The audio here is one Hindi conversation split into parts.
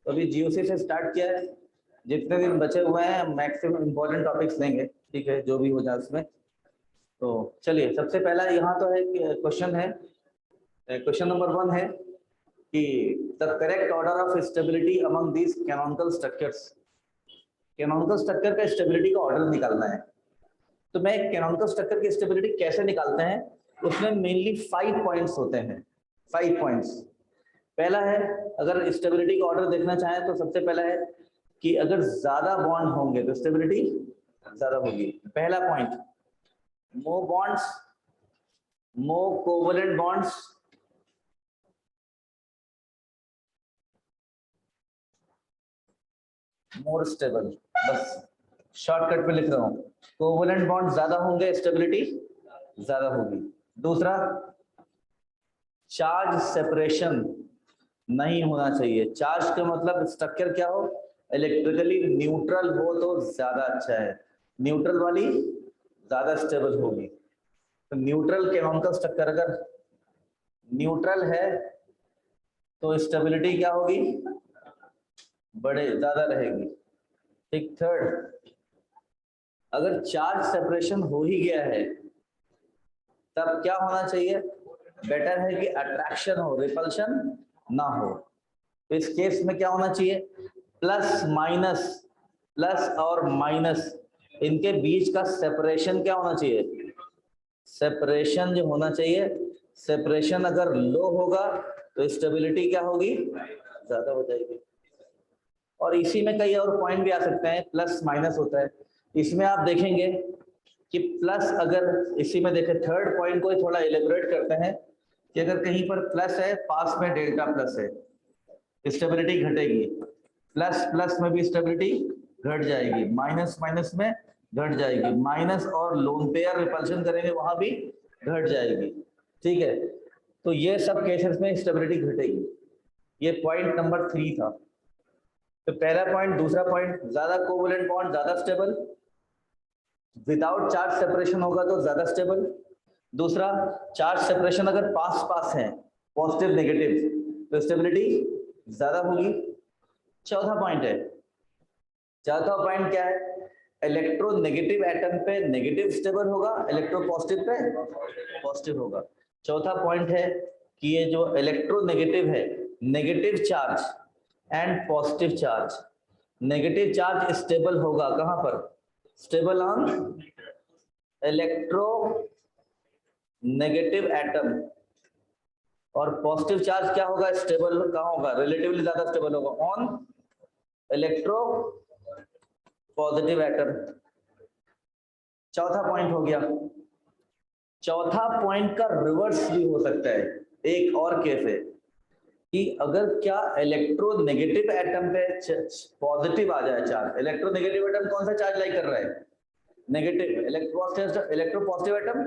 तो अभी जीओसी से स्टार्ट किया है, जितने दिन बचे हुए हैं मैक्सिमम इंपॉर्टेंट टॉपिक्स लेंगे, ठीक है, जो भी हो जाए उसमें। तो चलिए, सबसे पहला यहाँ तो है क्वेश्चन है, क्वेश्चन नंबर 1 है कि the correct order of stability among these canonical structures. Canonical structure का स्टेबिलिटी का ऑर्डर निकालना है। तो मैं कैनोनिकल स्ट्रक्चर की स्टेबिलिटी कैसे निकालते हैं, उसमें मेनली 5 पॉइंट्स होते हैं। 5 पॉइंट्स। पहला है, अगर स्टेबिलिटी का ऑर्डर देखना चाहें तो सबसे पहला है कि अगर ज्यादा बॉन्ड होंगे तो स्टेबिलिटी ज्यादा होगी। पहला पॉइंट, मोर बॉन्ड्स, मोर कोवलेंट बॉन्ड्स, मोर स्टेबल। बस शॉर्टकट में लिख रहा हूं, कोवलेंट बॉन्ड ज्यादा होंगे, स्टेबिलिटी ज्यादा होगी। दूसरा, चार्ज सेपरेशन नहीं होना चाहिए। चार्ज का मतलब स्ट्रक्चर क्या हो, इलेक्ट्रिकली न्यूट्रल हो तो ज्यादा अच्छा है, न्यूट्रल वाली ज्यादा स्टेबल होगी। तो न्यूट्रल कैनोनिकल स्ट्रक्चर अगर न्यूट्रल है तो स्टेबिलिटी क्या होगी, बड़े ज्यादा रहेगी। ठीक। थर्ड, अगर चार्ज सेपरेशन हो ही गया है तब क्या होना चाहिए, बेटर है कि अट्रैक्शन हो, रिपल्शन ना हो। तो इस केस में क्या होना चाहिए, प्लस माइनस, प्लस और माइनस इनके बीच का सेपरेशन क्या होना चाहिए, सेपरेशन जो होना चाहिए, सेपरेशन अगर लो होगा तो स्टेबिलिटी क्या होगी, ज्यादा हो जाएगी। और इसी में कई और पॉइंट भी आ सकते हैं, प्लस माइनस होता है। इसमें आप देखेंगे कि प्लस, अगर इसी में देखें थर्ड पॉइंट को थोड़ा इलेबोरेट करते हैं कि अगर कहीं पर प्लस है, पास में डेल्टा प्लस है, स्टेबिलिटी घटेगी। प्लस प्लस में भी स्टेबिलिटी घट जाएगी, माइनस माइनस में घट जाएगी, माइनस और लोन पेयर रिपल्शन करेंगे वहां भी घट जाएगी। ठीक है, तो ये सब केसेस में स्टेबिलिटी घटेगी। ये पॉइंट नंबर 3 था। तो पहला पॉइंट, दूसरा पॉइंट, ज्यादा कोवलेंट बॉन्ड ज्यादा स्टेबल, विदाउट चार्ज सेपरेशन होगा तो ज्यादा स्टेबल। दूसरा, चार्ज सेपरेशन अगर पास पास है, पॉजिटिव नेगेटिव, तो स्टेबिलिटी ज्यादा होगी। चौथा पॉइंट है, चौथा पॉइंट क्या है, इलेक्ट्रोनेगेटिव एटम पे नेगेटिव स्टेबल होगा, इलेक्ट्रो पॉजिटिव पे पॉजिटिव होगा। चौथा पॉइंट है कि ये जो इलेक्ट्रोनेगेटिव है, negative charge and positive charge, negative charge stable होगा कहां पर, stable on electro negative atom, और पॉजिटिव चार्ज क्या होगा, स्टेबल कहां होगा, रिलेटिवली ज्यादा स्टेबल होगा ऑन इलेक्ट्रो पॉजिटिव एटम। चौथा पॉइंट हो गया। चौथा पॉइंट का रिवर्स भी हो सकता है। एक और केस है कि अगर क्या इलेक्ट्रोनेगेटिव एटम पे पॉजिटिव आ जाए चार्ज, इलेक्ट्रोनेगेटिव एटम कौन सा चार्ज लाई कर रहा है, negative, electro positive atom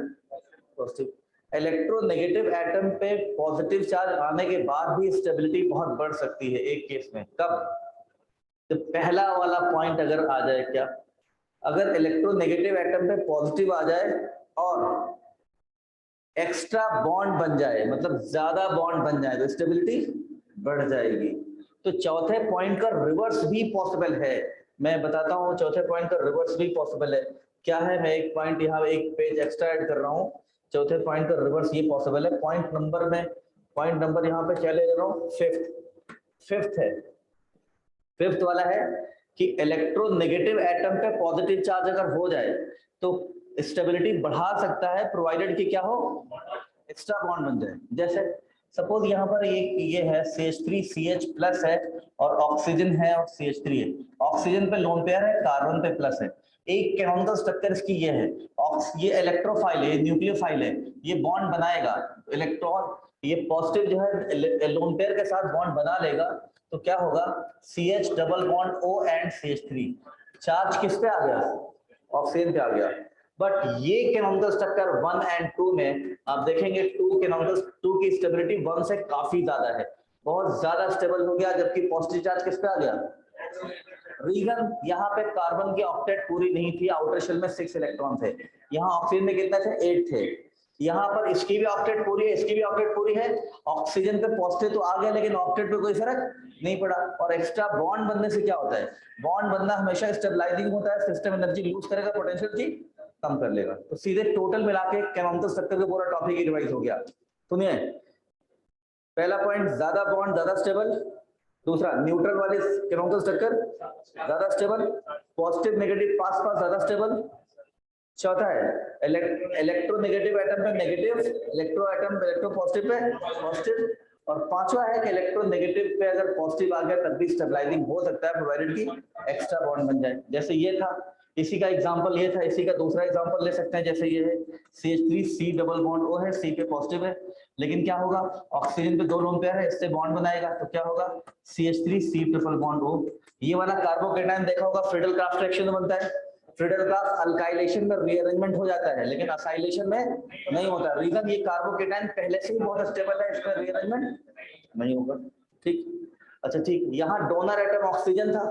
positive, electronegative atom पे पॉजिटिव चार्ज आने के बाद भी स्टेबिलिटी बहुत बढ़ सकती है एक केस में। कब, तो पहला वाला पॉइंट अगर आ जाए, क्या, अगर इलेक्ट्रोनेगेटिव एटम पे पॉजिटिव आ जाए और एक्स्ट्रा बॉन्ड बन जाए, मतलब ज्यादा बॉन्ड बन जाए, तो स्टेबिलिटी बढ़ जाएगी। तो चौथे पॉइंट का रिवर्स भी पॉसिबल है। मैं बताता हूं, चौथे पॉइंट का रिवर्स भी पॉसिबल है। क्या है, मैं एक पॉइंट यहाँ एक पेज एक्स्ट्रा ऐड कर रहा हूँ। चौथे पॉइंट का रिवर्स ये पॉसिबल है। पॉइंट नंबर में, पॉइंट नंबर यहाँ पे क्या ले रहा हूँ, फिफ्थ है। फिफ्थ वाला है कि इलेक्ट्रोनेगेटिव एटम पे पॉजिटिव चार्ज अगर हो जाए तो स्टेबिलिटी बढ़ा सकता है, प्रोवाइडेड कि क्या हो, एक्स्ट्रा बॉन्ड बन जाए। जैसे सपोज यहाँ पर ये है CH3CH प्लस है और ऑक्सीजन है और CH3 है। ऑक्सीजन पे लोन पेयर है, कार्बन पे प्लस है। एक कैनोनिकल स्ट्रक्चर इसकी ये है, ये इलेक्ट्रोफाइल है, ये न्यूक्लियोफाइल है, ये बॉन्ड बनाएगा इलेक्ट्रॉन, ये पॉजिटिव जो है लोन पेयर के साथ बॉन्ड बना लेगा, तो क्या होगा, CH double bond O and CH3, charge किस पे आ गया, ऑक्सीजन पे आ गया। बट ये कैनोनिकल स्ट्रक्चर 1 एंड 2 में आप देखेंगे 2 की स्टेबिलिटी 1 से काफी ज्यादा है, बहुत ज्यादा स्टेबल हो गया, जबकि पॉजिटिव चार्ज किस पे आ गया। रीजन, यहाँ पे कार्बन की ऑक्टेट पूरी नहीं थी, आउटर शेल में 6 इलेक्ट्रॉन थे, यहाँ ऑक्सीजन में कितने थे, 8 थे। यहाँ पर इसकी भी ऑक्टेट पूरी है, इसकी भी ऑक्टेट पूरी है, ऑक्सीजन पे पॉजिटिव तो आ गया लेकिन ऑक्टेट पे कोई फर्क नहीं पड़ा। और एक्स्ट्रा बॉन्ड बनने से क्या होता है, बॉन्ड बनना हमेशा स्टेबलाइजिंग होता है, सिस्टम एनर्जी लूज करेगा, पोटेंशियल जी कम कर लेगा। तो सीधे टोटल मिला के कैनोनिकल स्ट्रक्चर का पूरा टॉपिक ही रिवाइज हो गया। सुनिए, पहला पॉइंट ज्यादा बॉन्ड ज्यादा स्टेबल, दूसरा न्यूट्रल वाले कैनोनिकल स्ट्रक्चर ज्यादा स्टेबल, पॉजिटिव नेगेटिव पास पास ज्यादा स्टेबल, चौथा है इलेक्ट्रोनेगेटिव एटम पे negative, electro atom electro positive pay positive, और पांचवा है कि इलेक्ट्रोनेगेटिव पे अगर पॉजिटिव आ गया तब भी स्टेबलाइजिंग हो सकता है प्रोवाइडेड कि एक्स्ट्रा बॉन्ड बन जाए। जैसे ये था, इसी का एग्जांपल ये था, इसी का दूसरा एग्जांपल ले सकते हैं। जैसे ये है CH3 C double bond O है, C पे पॉजिटिव है, लेकिन क्या होगा ऑक्सीजन पे 2 लोन पेयर है, इससे बॉन्ड बनाएगा तो क्या होगा CH3 C triple bond O। ये वाला कार्बोकेटायन देखा होगा फ्रीडल क्राफ्ट रिएक्शन में बनता है, फ्रीडल क्राफ्ट अल्काइलेशन में रीअरेंजमेंट हो जाता है लेकिन असाइलेशन में नहीं होता। रीजन ये कार्बोकेटायन पहले से ही बहुत स्टेबल है, इसमें रीअरेंजमेंट नहीं होगा। ठीक, अच्छा ठीक, यहाँ डोनर एटम ऑक्सीजन था,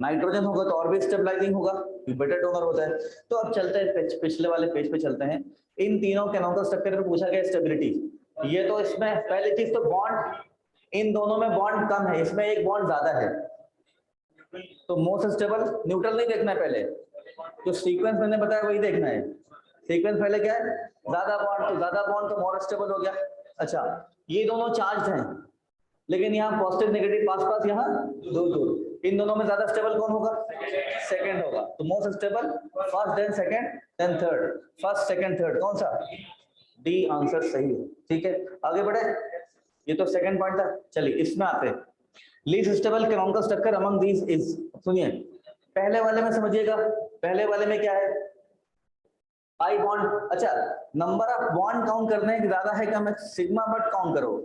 नाइट्रोजन होगा तो और भी स्टेबलाइजिंग होगा, बेटर डोनर होता है। तो अब चलते हैं पिछले वाले पेज पे चलते हैं। इन तीनों कैनोनिकल स्ट्रक्चर में पूछा गया स्टेबिलिटी। ये तो इसमें पहली चीज तो बॉन्ड, इन दोनों में बॉन्ड कम है, इसमें एक बॉन्ड ज्यादा है, तो मोस्ट स्टेबल न्यूट्रल नहीं देखना है, पहले जो सीक्वेंस मैंने बताया वही देखना है। सीक्वेंस पहले क्या है, ज्यादा बॉन्ड, तो ज्यादा बॉन्ड तो मोर स्टेबल हो गया। अच्छा, ये दोनों चार्ज हैं लेकिन यहाँ पॉजिटिव नेगेटिव पास पास, यहाँ दूर दूर, इन दोनों में ज्यादा स्टेबल कौन होगा, सेकंड होगा। तो most stable first then second then third, first second third कौन सा, डी आंसर सही है। ठीक है, आगे बढ़े, ये तो सेकंड पॉइंट था। चलिए इसमें आते हैं, least stable canonical structure among these is. सुनिए पहले वाले में समझिएगा, पहले वाले में क्या है, पाई बॉन्ड। अच्छा, नंबर ऑफ बॉन्ड काउंट करने हैं ज्यादा है क्या, मैं सिग्मा मत काउंट करो।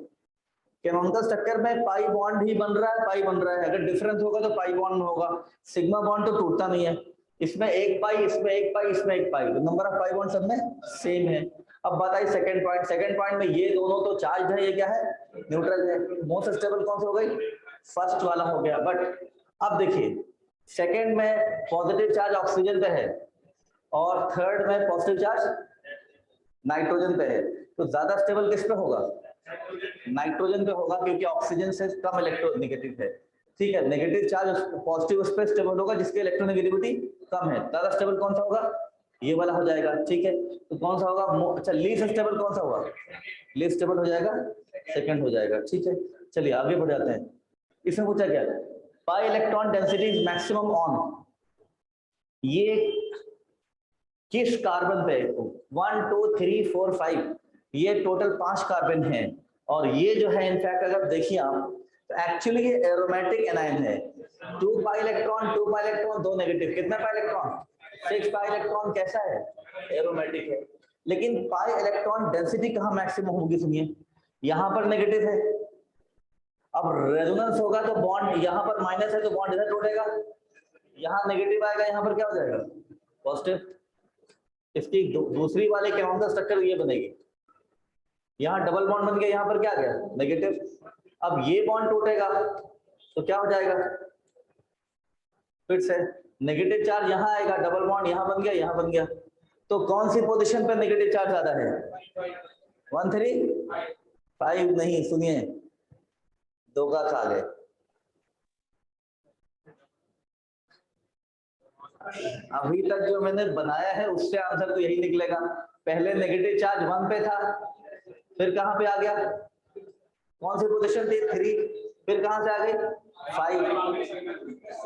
कैनोनिकल स्ट्रक्चर में पाई बॉन्ड ही बन रहा है, पाई बन रहा है, अगर डिफरेंस होगा तो पाई बॉन्ड होगा, सिग्मा बॉन्ड तो टूटता नहीं है। इसमें एक पाई, इसमें एक पाई, इसमें एक पाई, तो नंबर ऑफ पाई बॉन्ड सब में सेम है। अब बताइए सेकंड पॉइंट, सेकंड पॉइंट में ये दोनों तो चार्ज है, ये क्या है, न्यूट्रल है। मोस्ट स्टेबल कौन सा हो गई, फर्स्ट वाला हो गया। बट अब देखिए सेकंड में पॉजिटिव चार्ज ऑक्सीजन पे है और थर्ड में पॉजिटिव चार्ज नाइट्रोजन पे है, तो ज्यादा स्टेबल किस पे होगा, नाइट्रोजन पे होगा, क्योंकि ऑक्सीजन से कम इलेक्ट्रोनेगेटिव है। ठीक है, नेगेटिव चार्ज पॉजिटिव उस पे स्टेबल होगा जिसकी इलेक्ट्रोनेगेटिविटी कम है। ज्यादा स्टेबल कौन सा होगा, ये वाला हो जाएगा। ठीक है, तो कौन सा होगा, अच्छा लीस्ट स्टेबल कौन सा होगा, लीस्ट स्टेबल हो जाएगा, सेकंड हो जाएगा। ठीक है, चलिए आगे बढ़ जाते हैं। इसमें पूछा क्या, pi electron density is maximum on, ये किस कार्बन पे, 1 2 3 4 5, ये टोटल 5 कार्बन है। और ये जो है इनफैक्ट अगर देखिए आप तो एक्चुअली ये एरोमेटिक एनायन है। 2 pi electron 2 pi electron 2 negative, कितना पाई इलेक्ट्रॉन, 6 पाई इलेक्ट्रॉन, कैसा है, एरोमेटिक है। लेकिन पाई इलेक्ट्रॉन डेंसिटी कहाँ मैक्सिमम होगी, सुनिए यहाँ पर नेगेटिव है, अब रेजोनेंस होगा तो बॉन्ड यहाँ पर माइनस है तो बॉन्ड इधर टूटेगा, यहाँ नेगेटिव आएगा, यहाँ पर क्या हो जाएगा, पॉजिटिव। इसकी दूसरी वाले कैनोनिकल स्ट्रक्चर ये बनेगी, यहाँ डबल बॉन्ड बन गया, यहाँ पर क्या आ गया, नेगेटिव। अब ये बॉन्ड टूटेगा तो क्या हो जाएगा, फिर से नेगेटिव चार्ज यहाँ आएगा, डबल बॉन्ड यहाँ बन गया, यहाँ बन गया। तो कौन सी पोजीशन पे नेगेटिव चार्ज ज्यादा है, 1 3 5 नहीं, सुनिए धोखा खा गए। अभी तक जो मैंने बनाया है उससे आंसर तो यही निकलेगा, पहले नेगेटिव चार्ज 1 पे था, फिर कहां पे आ गया, कौन सी पोजीशन थी 3, फिर कहां से आ गई 5।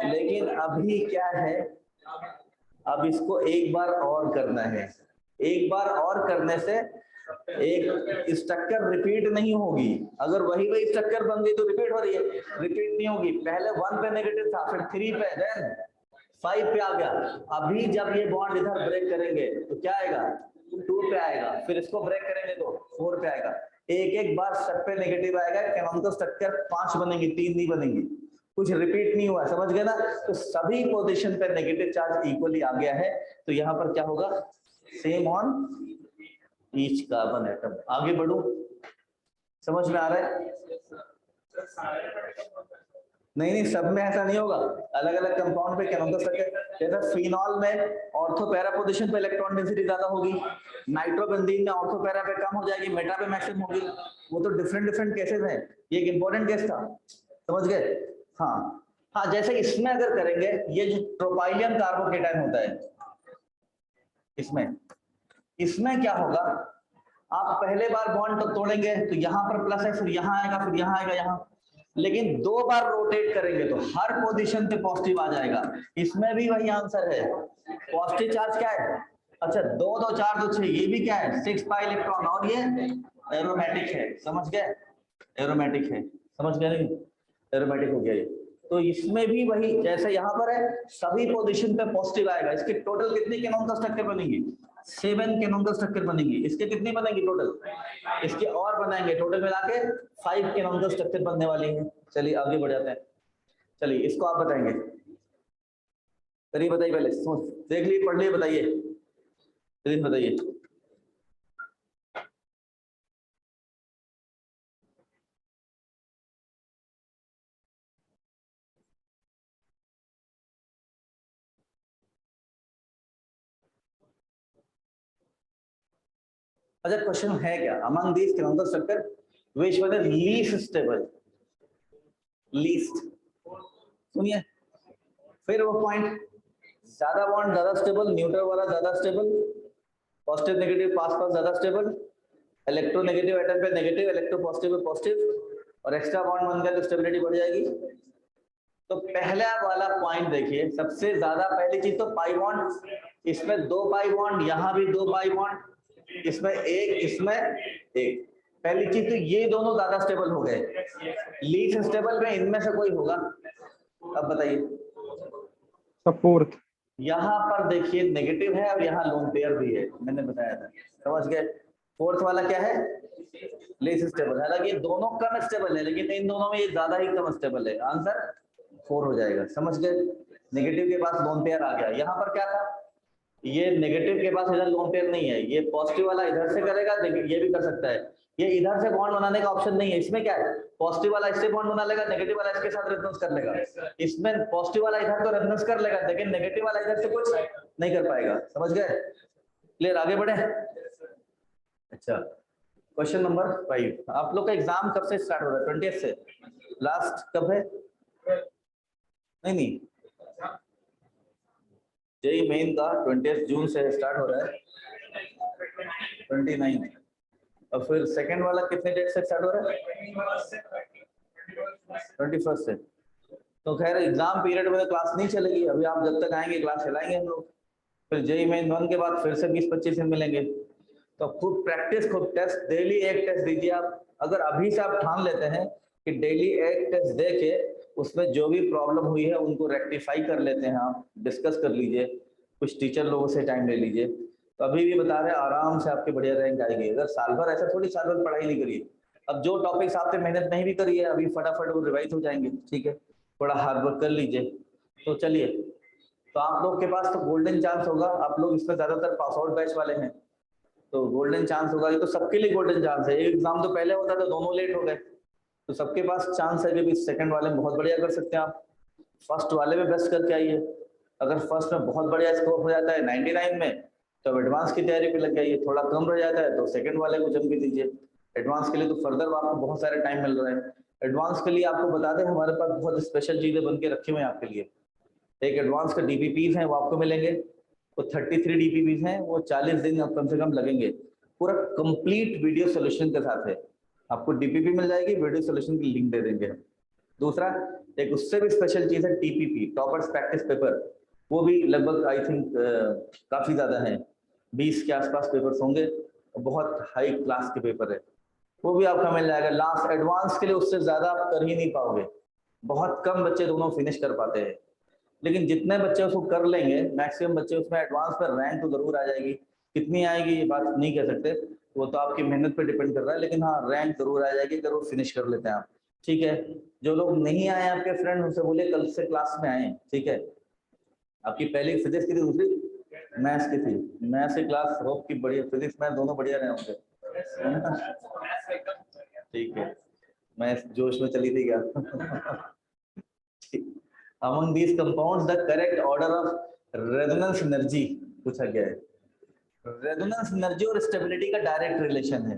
लेकिन अभी क्या है, अब इसको एक बार और करना है, एक बार और करने से एक स्ट्रक्चर रिपीट नहीं होगी। अगर वही स्ट्रक्चर बन गई तो रिपीट हो रही है, रिपीट नहीं होगी। पहले 1 पे नेगेटिव था, फिर 3 पे, देन 5 पे आ गया। अभी जब ये बॉन्ड इधर ब्रेक करेंगे तो क्या आएगा, 2 पे आएगा, फिर इसको ब्रेक करेंगे तो 4 पे आएगा। एक एक बार सब पे नेगेटिव आएगा, कैनोनिकल स्ट्रक्चर 5 बनेंगी, 3 नहीं बनेंगी, कुछ रिपीट नहीं हुआ, समझ गए ना। तो सभी पोजीशन पे नेगेटिव चार्ज इक्वली आ गया है, तो यहाँ पर क्या होगा, same on each carbon atom. आगे बढ़ू, समझ में आ रहा है, नहीं नहीं, सब में ऐसा नहीं होगा, अलग अलग कंपाउंड पे केमिकल स्ट्रक्चर, जैसे फिनॉल में ऑर्थो पैरा पोजीशन पे इलेक्ट्रॉन डेंसिटी ज्यादा होगी, नाइट्रोबेंजीन में ऑर्थो पैरा पे कम हो जाएगी, मेटा पे मैक्सिमम होगी। वो तो डिफरेंट डिफरेंट केसेस हैं, ये एक इंपॉर्टेंट केस था, समझ गए। हाँ हाँ, जैसे इसमें अगर करेंगे, ये जो ट्रोपाइलियम कार्बोकेटाइन होता है, इसमें क्या होगा, आप पहले बार बॉन्ड तो तोड़ेंगे तो यहाँ पर प्लस है, फिर यहाँ आएगा, फिर यहाँ आएगा, यहाँ, लेकिन 2 बार रोटेट करेंगे तो हर पोजीशन पे पॉजिटिव आ जाएगा। इसमें भी वही आंसर है, पॉजिटिव चार्ज क्या है, अच्छा 2 2 4 2 6, ये भी क्या है 6 पाई इलेक्ट्रॉन, और ये एरोमेटिक है, समझ गए, एरोमेटिक है, समझ गए नहीं, एरोमेटिक हो गया ये। तो इसमें भी वही, जैसे यहाँ पर है सभी पोजीशन पे पॉजिटिव आएगा। इसके टोटल कितने कैनोनिकल स्ट्रक्चर बनेंगे, 7 कैनोनिकल स्ट्रक्चर बनेंगे। इसके कितने बनेंगे टोटल, इसके और बनाएंगे, टोटल मिला के 5 कैनोनिकल स्ट्रक्चर बनने वाली है। चलिए आगे बढ़ जाते हैं, चलिए इसको आप बताएंगे, चलिए बताइए, पहले सोच देख लीजिए, पढ़ लिए, बताइए, चलिए बताइए। अच्छा क्वेश्चन है क्या, among these canonical structure which one is least stable, least, सुनिए फिर वो पॉइंट, ज्यादा बॉन्ड ज्यादा स्टेबल, न्यूट्रल वाला ज्यादा स्टेबल, पॉजिटिव नेगेटिव पास पास ज्यादा स्टेबल, इलेक्ट्रोनेगेटिव एटम पे negative, electro positive pay positive, और एक्स्ट्रा बॉन्ड बन गया तो स्टेबिलिटी बढ़ जाएगी। तो पहला वाला पॉइंट देखिए, सबसे ज्यादा पहली चीज तो पाई बॉन्ड, इसमें 2 पाई बॉन्ड, यहाँ भी 2 पाई बॉन्ड, इसमें एक, इसमें एक, पहली चीज तो ये दोनों ज्यादा स्टेबल हो गए। लीस्ट स्टेबल में इनमें से कोई होगा, अब बताइए। फोर्थ, यहाँ पर देखिए नेगेटिव है और यहाँ लोन पेयर भी है, मैंने बताया था, समझ गए। फोर्थ वाला क्या है, लीस्ट स्टेबल, हालांकि दोनों कम स्टेबल है, लेकिन इन दोनों में ये ज्यादा ही कम स्टेबल है, आंसर 4 हो जाएगा, समझ गए। नेगेटिव के पास लोन पेयर आ गया, यहाँ पर क्या था, ये नेगेटिव के पास इधर लोन पेयर नहीं है, ये पॉजिटिव वाला इधर से करेगा, ये भी कर सकता है, ये इधर से बॉन्ड बनाने का ऑप्शन नहीं है। इसमें क्या है, पॉजिटिव वाला इससे बॉन्ड बना लेगा, नेगेटिव वाला इसके साथ रेजोनेंस कर लेगा, इसमें पॉजिटिव वाला इधर तो रेजोनेंस कर लेगा, लेकिन नेगेटिव वाला इधर से कुछ नहीं कर पाएगा, समझ गए, क्लियर, आगे बढ़े। अच्छा क्वेश्चन नंबर 5, आप लोग का एग्जाम कब से स्टार्ट हो रहा है, 20th से, लास्ट कब है, नहीं जेई मेन का 20 जून से स्टार्ट हो रहा है, 29, और फिर सेकंड वाला कितने डेट से स्टार्ट हो रहा है, 21 से। तो खैर एग्जाम पीरियड में तो क्लास नहीं चलेगी, अभी आप जब तक आएंगे क्लास चलाएंगे हम लोग, फिर जेई मेन 1 के बाद फिर से 20-25 दिन मिलेंगे। तो खूब प्रैक्टिस, खूब टेस्ट, डेली एक टेस्ट दीजिए आप। अगर अभी से आप ठान लेते हैं कि डेली एक टेस्ट दे के उसमें जो भी प्रॉब्लम हुई है उनको रेक्टिफाई कर लेते हैं, आप डिस्कस कर लीजिए, कुछ टीचर लोगों से टाइम ले लीजिए, तो अभी भी बता रहे हैं आराम से आपकी बढ़िया रैंक आएगी। अगर साल भर ऐसा थोड़ी साल भर पढ़ाई नहीं करिए, अब जो टॉपिक्स आपने मेहनत नहीं भी करी है अभी फटाफट वो रिवाइज हो जाएंगे, ठीक है, थोड़ा हार्ड वर्क कर लीजिए। तो चलिए, तो आप लोग के पास तो गोल्डन चांस होगा, आप लोग इसमें ज्यादातर पास आउट बैच वाले हैं, तो गोल्डन चांस होगा, ये तो सबके लिए गोल्डन चांस है। एक एग्जाम तो पहले होता था, दोनों लेट हो गए, तो सबके पास चांस है कि सेकंड वाले में बहुत बढ़िया कर सकते हैं आप, फर्स्ट वाले में बेस्ट करके आइए। अगर फर्स्ट में बहुत बढ़िया स्कोर हो जाता है 99 में, तो अब एडवांस की तैयारी पे लग जाइए, थोड़ा कम रह जाता है तो सेकंड वाले को जम भी दीजिए। एडवांस के लिए तो फर्दर आपको बहुत सारे टाइम मिल रहा है। एडवांस के लिए आपको बता दें, हमारे पास बहुत स्पेशल चीजें बन के रखी हुई हैं आपके लिए। एक एडवांस का डीपीपीज है वो आपको मिलेंगे, वो 33 डीपीपीज हैं, वो 40 दिन कम से कम लगेंगे, पूरा कंप्लीट वीडियो सोल्यूशन के साथ है। आपको डीपीपी मिल जाएगी, वीडियो सोल्यूशन की लिंक दे देंगे। दूसरा एक उससे भी स्पेशल चीज है टीपीपी, टॉपर्स प्रैक्टिस पेपर, वो भी लगभग आई थिंक काफी ज्यादा है, 20 के आसपास पेपर्स होंगे, बहुत हाई क्लास के पेपर है, वो भी आपका मिल जाएगा। लास्ट एडवांस के लिए उससे ज्यादा आप कर ही नहीं पाओगे, बहुत कम बच्चे दोनों फिनिश कर पाते हैं, लेकिन जितने बच्चे उसको कर लेंगे, मैक्सिमम बच्चे उसमें एडवांस पर रैंक तो जरूर आ जाएगी। कितनी आएगी ये बात नहीं कह सकते, वो तो आपकी मेहनत पे डिपेंड कर रहा है, लेकिन हाँ रैंक जरूर आ जाएगी अगर वो फिनिश कर लेते हैं आप, ठीक है। जो लोग नहीं आए आपके फ्रेंड, उनसे बोले कल से क्लास में आए, ठीक है। आपकी पहली फिजिक्स की थी, दूसरी मैथ्स की थी, मैथ्स की क्लास होप की बढ़िया, फिजिक्स मैथ दोनों बढ़िया रहे होंगे, ठीक है। मैथ्स जोश में चली थी क्या among these compounds the correct order of resonance energy पूछा गया है। रेजोनेंस एनर्जी और स्टेबिलिटी का डायरेक्ट रिलेशन है।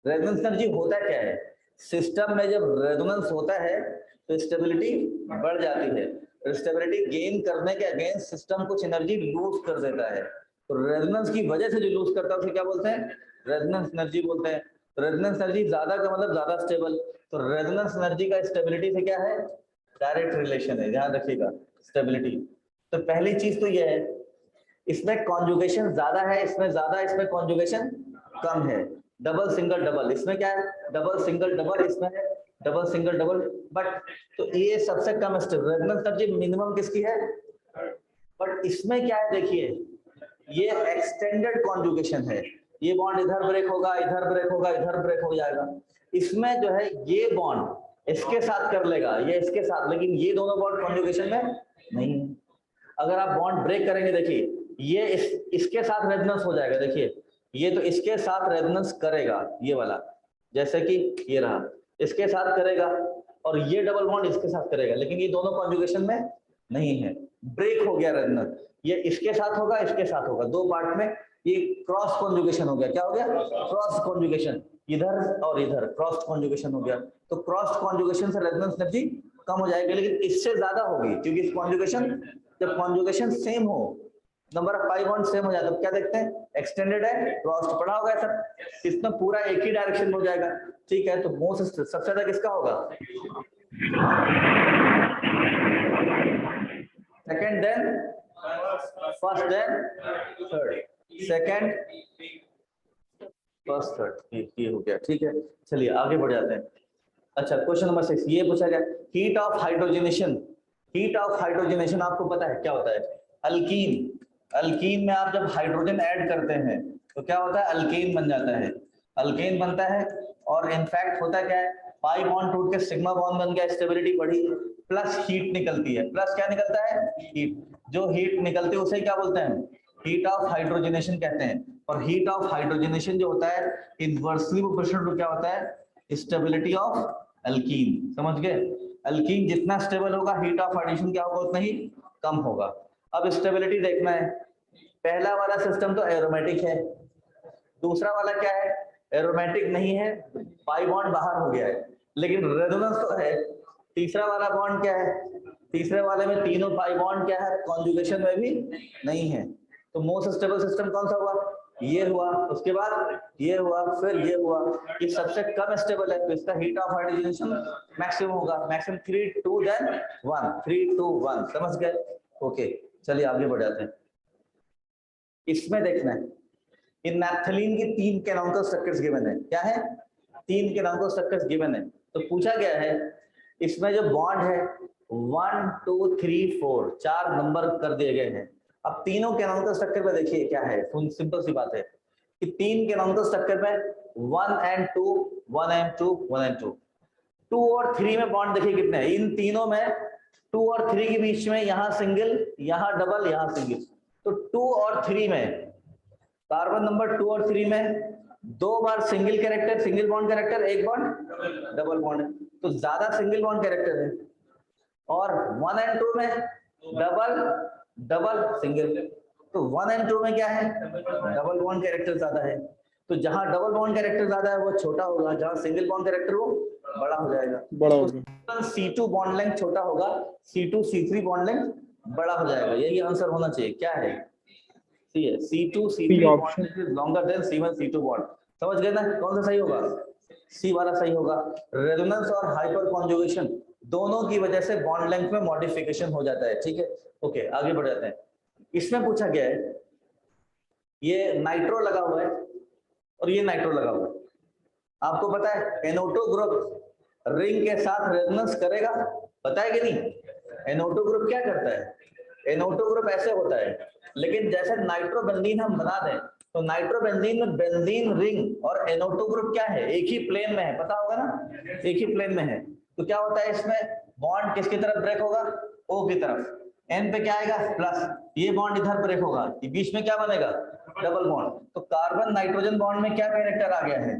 रेजोनेंस एनर्जी होता क्या है, सिस्टम में जब रेजोनेंस होता है तो स्टेबिलिटी बढ़ जाती है। स्टेबिलिटी गेन करने के अगेंस्ट सिस्टम कुछ एनर्जी लूज कर देता है, तो रेजोनेंस की वजह से जो लूज करता है उसे क्या बोलते हैं, रेजोनेंस एनर्जी बोलते हैं। तो रेजोनेंस एनर्जी ज्यादा का मतलब ज्यादा स्टेबल, तो रेजोनेंस एनर्जी का स्टेबिलिटी से क्या है, डायरेक्ट रिलेशन है, ध्यान रखिएगा स्टेबिलिटी। तो पहली चीज तो यह है, इसमें कॉन्जुगेशन ज्यादा है, इसमें ज्यादा, इसमें कॉन्जुगेशन कम है। डबल सिंगल डबल, इसमें क्या है डबल सिंगल डबल, इसमें है डबल सिंगल डबल, बट तो ये सबसे कम स्टेबल, रेजोनेंस एनर्जी मिनिमम किसकी है, बट इसमें क्या है देखिए, ये एक्सटेंडेड कॉन्जुगेशन है, ये बॉन्ड इधर ब्रेक होगा, इधर ब्रेक होगा, इधर ब्रेक हो जाएगा। इसमें जो है ये बॉन्ड इसके साथ कर लेगा, ये इसके साथ, लेकिन ये दोनों बॉन्ड कॉन्जुगेशन में नहीं है। अगर आप बॉन्ड ब्रेक करेंगे, देखिए ये इसके साथ रेजोनेंस हो जाएगा, देखिए ये तो इसके साथ रेजोनेंस करेगा, ये वाला जैसे कि ये रहा, इसके साथ करेगा, और ये डबल बॉन्ड इसके साथ करेगा, लेकिन ये दोनों कॉन्जुगेशन में नहीं है, ब्रेक हो गया रेजोनेंस। ये इसके साथ होगा, इसके साथ होगा, दो पार्ट में ये क्रॉस कॉन्जुगेशन हो गया। क्या हो गया, क्रॉस कॉन्जुगेशन, इधर और इधर क्रॉस कॉन्जुगेशन हो गया। तो क्रॉस कॉन्जुगेशन से रेजोनेंस एनर्जी कम हो जाएगी, लेकिन इससे ज्यादा होगी, क्योंकि इस कॉन्जुगेशन, जब कॉन्जुगेशन सेम हो, number of pi bond same हो जाता है, तो क्या देखते हैं, एक्सटेंडेड है, क्रॉस पड़ा होगा सर, इसमें पूरा एक ही डायरेक्शन में हो जाएगा, ठीक है। तो मोस्ट सबसे ज्यादा किसका होगा, second then first then third, second first third, ये हो गया, ठीक है। चलिए आगे बढ़ जाते हैं। अच्छा, क्वेश्चन नंबर 6 ये पूछा गया, heat of hydrogenation. Heat of hydrogenation आपको पता है क्या होता है, अल्कीन, अल्कीन में आप जब हाइड्रोजन ऐड करते हैं तो क्या होता है, अल्केन बन जाता है, अल्केन बनता है। और इनफैक्ट होता क्या है, पाई बॉन्ड टूट के सिग्मा बॉन्ड बन गया, स्टेबिलिटी बढ़ी, प्लस हीट निकलती है, प्लस क्या निकलता है, हीट। जो हीट निकलती है उसे क्या बोलते हैं, हीट ऑफ हाइड्रोजनेशन कहते हैं। और हीट ऑफ हाइड्रोजनेशन जो होता है इनवर्सली प्रोपोर्शनल टू क्या होता है, स्टेबिलिटी ऑफ अल्कीन। समझ गए, अल्कीन जितना स्टेबल होगा, हीट ऑफ हाइड्रोजनेशन क्या होगा, उतना ही कम होगा। अब स्टेबिलिटी देखना है, पहला वाला सिस्टम तो एरोमेटिक है, दूसरा वाला क्या है, एरोमेटिक नहीं है, पाई बॉन्ड बाहर हो गया है, लेकिन रेजोनेंस तो है। तीसरा वाला बॉन्ड क्या है, तीसरे वाले में तीनों पाई बॉन्ड क्या है, कॉन्जुगेशन में भी नहीं है। तो मोस्ट स्टेबल सिस्टम कौन सा हुआ, ये हुआ, उसके बाद ये हुआ, फिर ये हुआ, ये सबसे कम स्टेबल है, तो इसका हीट ऑफ हाइड्रोजनेशन मैक्सिमम होगा, मैक्सिमम 3 2 देन 1, 3 2 1, समझ गए। ओके, चलिए आगे बढ़ जाते हैं। इसमें देखना है, इन नैप्थलीन की 3 कैनोनिकल स्ट्रक्चर्स गिवन है, क्या है, 3 कैनोनिकल स्ट्रक्चर्स गिवन है। तो पूछा गया है, इसमें जो बॉन्ड है 1 2 3 4, 4 नंबर कर दिए गए हैं। अब तीनों कैनोनिकल स्ट्रक्चर पे देखिए क्या है, सिंपल सी बात है कि 3 कैनोनिकल स्ट्रक्चर में 1 and 2, 1 and 2, 1 and 2, 2 और 3 में बॉन्ड देखिए कितने हैं, इन तीनों में 2 और 3 के बीच में यहाँ सिंगल, यहाँ डबल, यहाँ सिंगल। तो 2 और 3 में कार्बन नंबर 2 और 3 में 2 बार single character, single bond character, एक बॉन्ड डबल बॉन्ड है, तो ज्यादा सिंगल बॉन्ड कैरेक्टर है। और 1 and 2 में डबल डबल सिंगल, तो 1 and 2 में क्या है, डबल बॉन्ड कैरेक्टर ज्यादा है। तो जहां डबल बॉन्ड कैरेक्टर ज्यादा है वो छोटा होगा, जहां सिंगल बॉन्ड कैरेक्टर वो बड़ा हो जाएगा, बड़ा होगा। तो C2 बॉन्ड लेंथ छोटा होगा, C2 C3 बॉन्ड लेंथ बड़ा हो जाएगा, यही आंसर होना चाहिए। क्या है, सी है, C2 C3 bond length is longer than C1 C2 bond. समझ गए ना, कौन सा सही होगा, सी वाला सही होगा। रेजोनेंस और हाइपर कॉन्जुगेशन दोनों की वजह से बॉन्ड लेंथ में मॉडिफिकेशन हो जाता है, ठीक है। ओके, आगे बढ़ जाते हैं। इसमें पूछा गया है, ये नाइट्रो लगा हुआ है और ये नाइट्रो लगा हुआ है, आपको पता है NO2 ग्रुप रिंग के साथ रेजोनेंस करेगा, पता है कि नहीं। NO2 ग्रुप क्या करता है, NO2 ग्रुप ऐसे होता है, लेकिन जैसे नाइट्रोबेंजीन हम बना दें तो नाइट्रोबेंजीन में बेंजीन रिंग और NO2 ग्रुप क्या है, एक ही प्लेन में है, पता होगा ना, एक ही प्लेन में है। तो क्या होता है, इसमें बॉन्ड किसकी तरफ ब्रेक होगा, O की तरफ, N पे क्या आएगा प्लस, ये बॉन्ड इधर ब्रेक होगा, बीच में क्या बनेगा, डबल बॉन्ड। तो कार्बन नाइट्रोजन बॉन्ड में क्या कैरेक्टर आ गया है,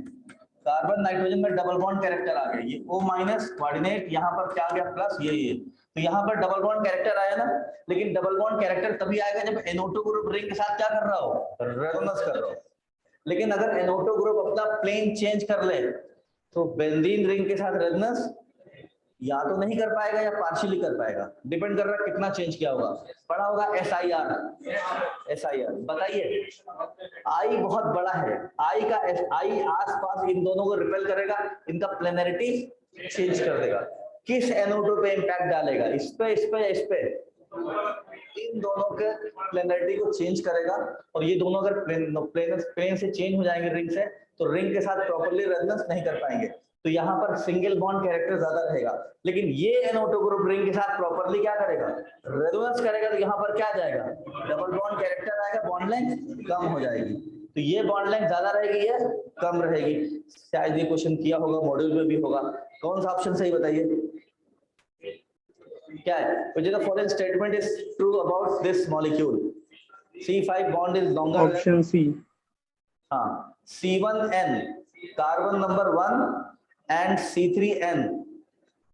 कार्बन नाइट्रोजन में डबल बॉन्ड कैरेक्टर आ गया, ये O माइनस कोऑर्डिनेट, यहाँ पर क्या आ गया प्लस ये, तो यहाँ पर डबल बॉन्ड कैरेक्टर आया ना। लेकिन डबल बॉन्ड कैरेक्टर तभी आएगा जब NO2 ग्रुप रिंग के साथ क्या कर रहा हो, रेजोनेंस कर रहा हो। लेकिन अगर NO2 ग्रुप अपना प्लेन चेंज कर ले तो बेंजीन रिंग के साथ रेजोनेंस या तो नहीं कर पाएगा या पार्शियली कर पाएगा, डिपेंड कर रहा है कितना चेंज किया होगा। पढ़ा होगा SIR बताइए, आई बहुत बड़ा है, आई का आई आसपास इन दोनों को रिपेल करेगा, इनका प्लेनरिटी चेंज कर देगा। किस NO2 पे इंपैक्ट डालेगा, इस पे इस पे, इन दोनों के प्लेनरिटी को चेंज करेगा। और ये दोनों अगर प्लेन से चेंज हो जाएंगे रिंग से, तो रिंग के साथ प्रॉपर्ली रेजोनेंस नहीं कर पाएंगे, तो यहाँ पर सिंगल बॉन्ड कैरेक्टर ज्यादा रहेगा। लेकिन ये NO2 ग्रुप रिंग के साथ प्रॉपर्ली क्या करेगा, रेजोनेंस करेगा, तो यहाँ पर क्या जाएगा, डबल बॉन्ड कैरेक्टर आएगा, बॉन्ड लेंथ कम हो जाएगी। तो ये बॉन्ड लेंथ ज्यादा रहेगी, ये कम रहेगी। शायद ये क्वेश्चन किया होगा, मॉड्यूल में भी होगा। कौन सा ऑप्शन सही बताइए क्या है? Which of the following statement is true about this molecule? C5 bond is longer option C. हाँ, C1N carbon number 1 and C3N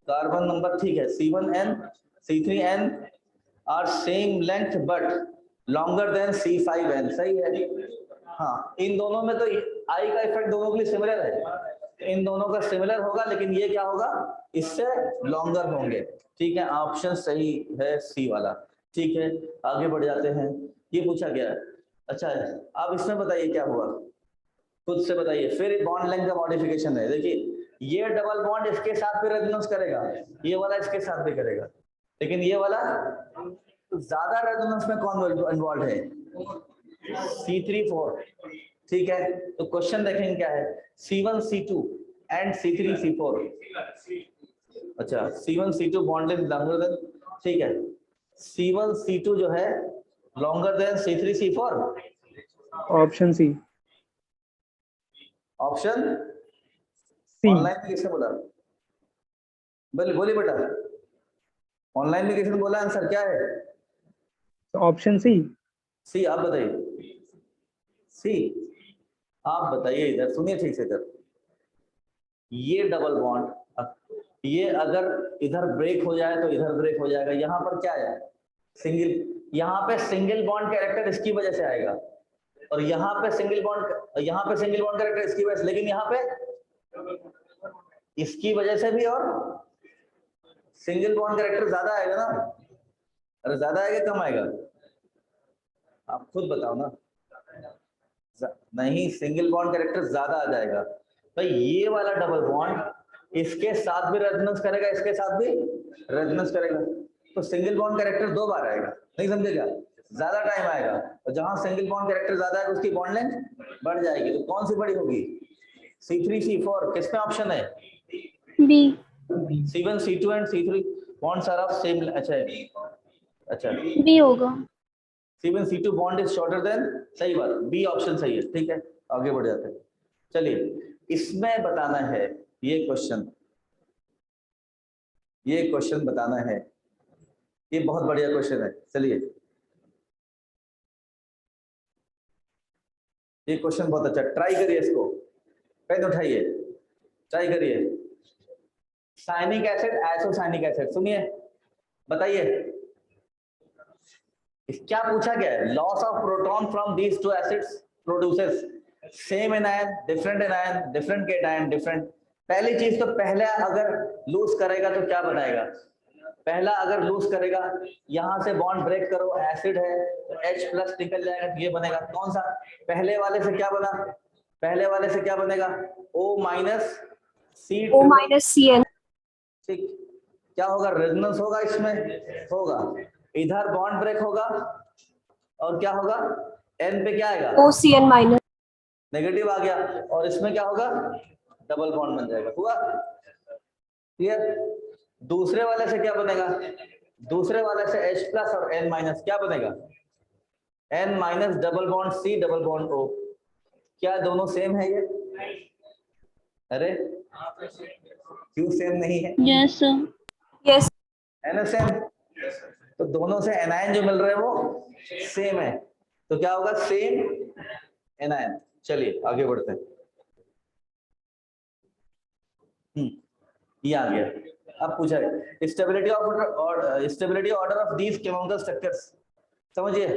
carbon number, ठीक है, C1N C3N are same length but longer than C5N, सही है। हाँ, इन दोनों में तो आई का इफेक्ट दोनों के लिए सिमिलर है, इन दोनों का सिमिलर होगा, लेकिन ये क्या होगा, इससे लॉन्गर होंगे। ठीक है, ऑप्शन सही है सी वाला। ठीक है, आगे बढ़ जाते हैं। ये पूछा गया है, अच्छा है, अब इसमें बताइए क्या हुआ, खुद से बताइए। फिर बॉन्ड लेंथ का मॉडिफिकेशन है, देखिए ये डबल बॉन्ड इसके साथ भी रेजोनेंस करेगा, ये वाला इसके साथ भी करेगा, लेकिन ये वाला ज्यादा रेजोनेंस में कौन इन्वॉल्व है, C3-4। ठीक है, तो क्वेश्चन देखेंगे क्या है, C1 C2 and C3 C4। अच्छा, C1 C2 bond is longer than, ठीक है, C1 C2 जो है longer than C3 C4। Option C. Option C. Online में किसने बोला, बोलिए बेटा, ऑनलाइन में किसने बोला, आंसर क्या है? Option C. सी, आप बताइए। सी, आप बताइए, इधर सुनिए ठीक से, इधर ये डबल बॉन्ड, ये अगर इधर ब्रेक हो जाए तो इधर ब्रेक हो जाएगा, यहाँ पर क्या है, सिंगल, यहाँ पे सिंगल बॉन्ड कैरेक्टर इसकी वजह से आएगा, और यहाँ पे सिंगल बॉन्ड कैरेक्टर इसकी वजह से, लेकिन यहाँ पे इसकी वजह से भी, और सिंगल बॉन्ड कैरेक्टर ज्यादा आएगा ना, अरे ज्यादा आएगा कम आएगा, आप खुद बताओ ना। नहीं, सिंगल बॉन्ड कैरेक्टर ज्यादा आ जाएगा भाई। ये वाला डबल बॉन्ड इसके साथ भी रेजोनेंस करेगा, इसके साथ भी रेजोनेंस करेगा, तो सिंगल बॉन्ड कैरेक्टर 2 बार आएगा, नहीं समझेगा, ज्यादा टाइम आएगा। और जहां सिंगल बॉन्ड कैरेक्टर ज्यादा है उसकी बॉन्ड लेंथ बढ़ जाएगी, तो कौन सी बड़ी होगी, C3 C4। किसमें ऑप्शन है, B. C1 C2 and C3 bonds are of same, अच्छा बी होगा। C1 C2 bond is shorter than, सही बात, बी ऑप्शन सही है। ठीक है, आगे बढ़ जाते हैं। चलिए, इसमें बताना है, ये क्वेश्चन बताना है, ये बहुत बढ़िया क्वेश्चन है। चलिए, ये क्वेश्चन बहुत अच्छा, ट्राई करिए इसको, पेन उठाइए, ट्राई करिए। साइनिक एसिड, आइसोसाइनिक एसिड, सुनिए, बताइए क्या पूछा गया है, loss of proton from these two acids produces same anion, different anion, different cation, different. पहली चीज तो पहला अगर लूज करेगा तो क्या बनाएगा, पहला अगर लूज करेगा, यहां से बॉन्ड ब्रेक करो, एसिड है तो H+ निकल जाएगा, तो ये बनेगा कौन सा, पहले वाले से क्या बना, पहले वाले से क्या बनेगा, O-C। ठीक, क्या होगा, रेजोनेंस होगा, इसमें होगा, इधर बॉन्ड ब्रेक होगा, और क्या होगा, N पे क्या आएगा, OCN-, नेगेटिव आ गया, और इसमें क्या होगा, डबल बॉन्ड बन जाएगा, हुआ क्लियर। दूसरे वाले से क्या बनेगा, दूसरे वाले से H+ और N- क्या बनेगा, N- double bond C double bond O। क्या दोनों सेम है ये, अरे क्यों सेम नहीं है, यस सर, यस, है ना सेम, तो दोनों से एनायन जो मिल रहे हैं वो सेम है, तो क्या होगा, सेम एनायन। चलिए आगे बढ़ते हैं। ये आ गया। अब पूछा है stability order of these chemical structures. समझिए,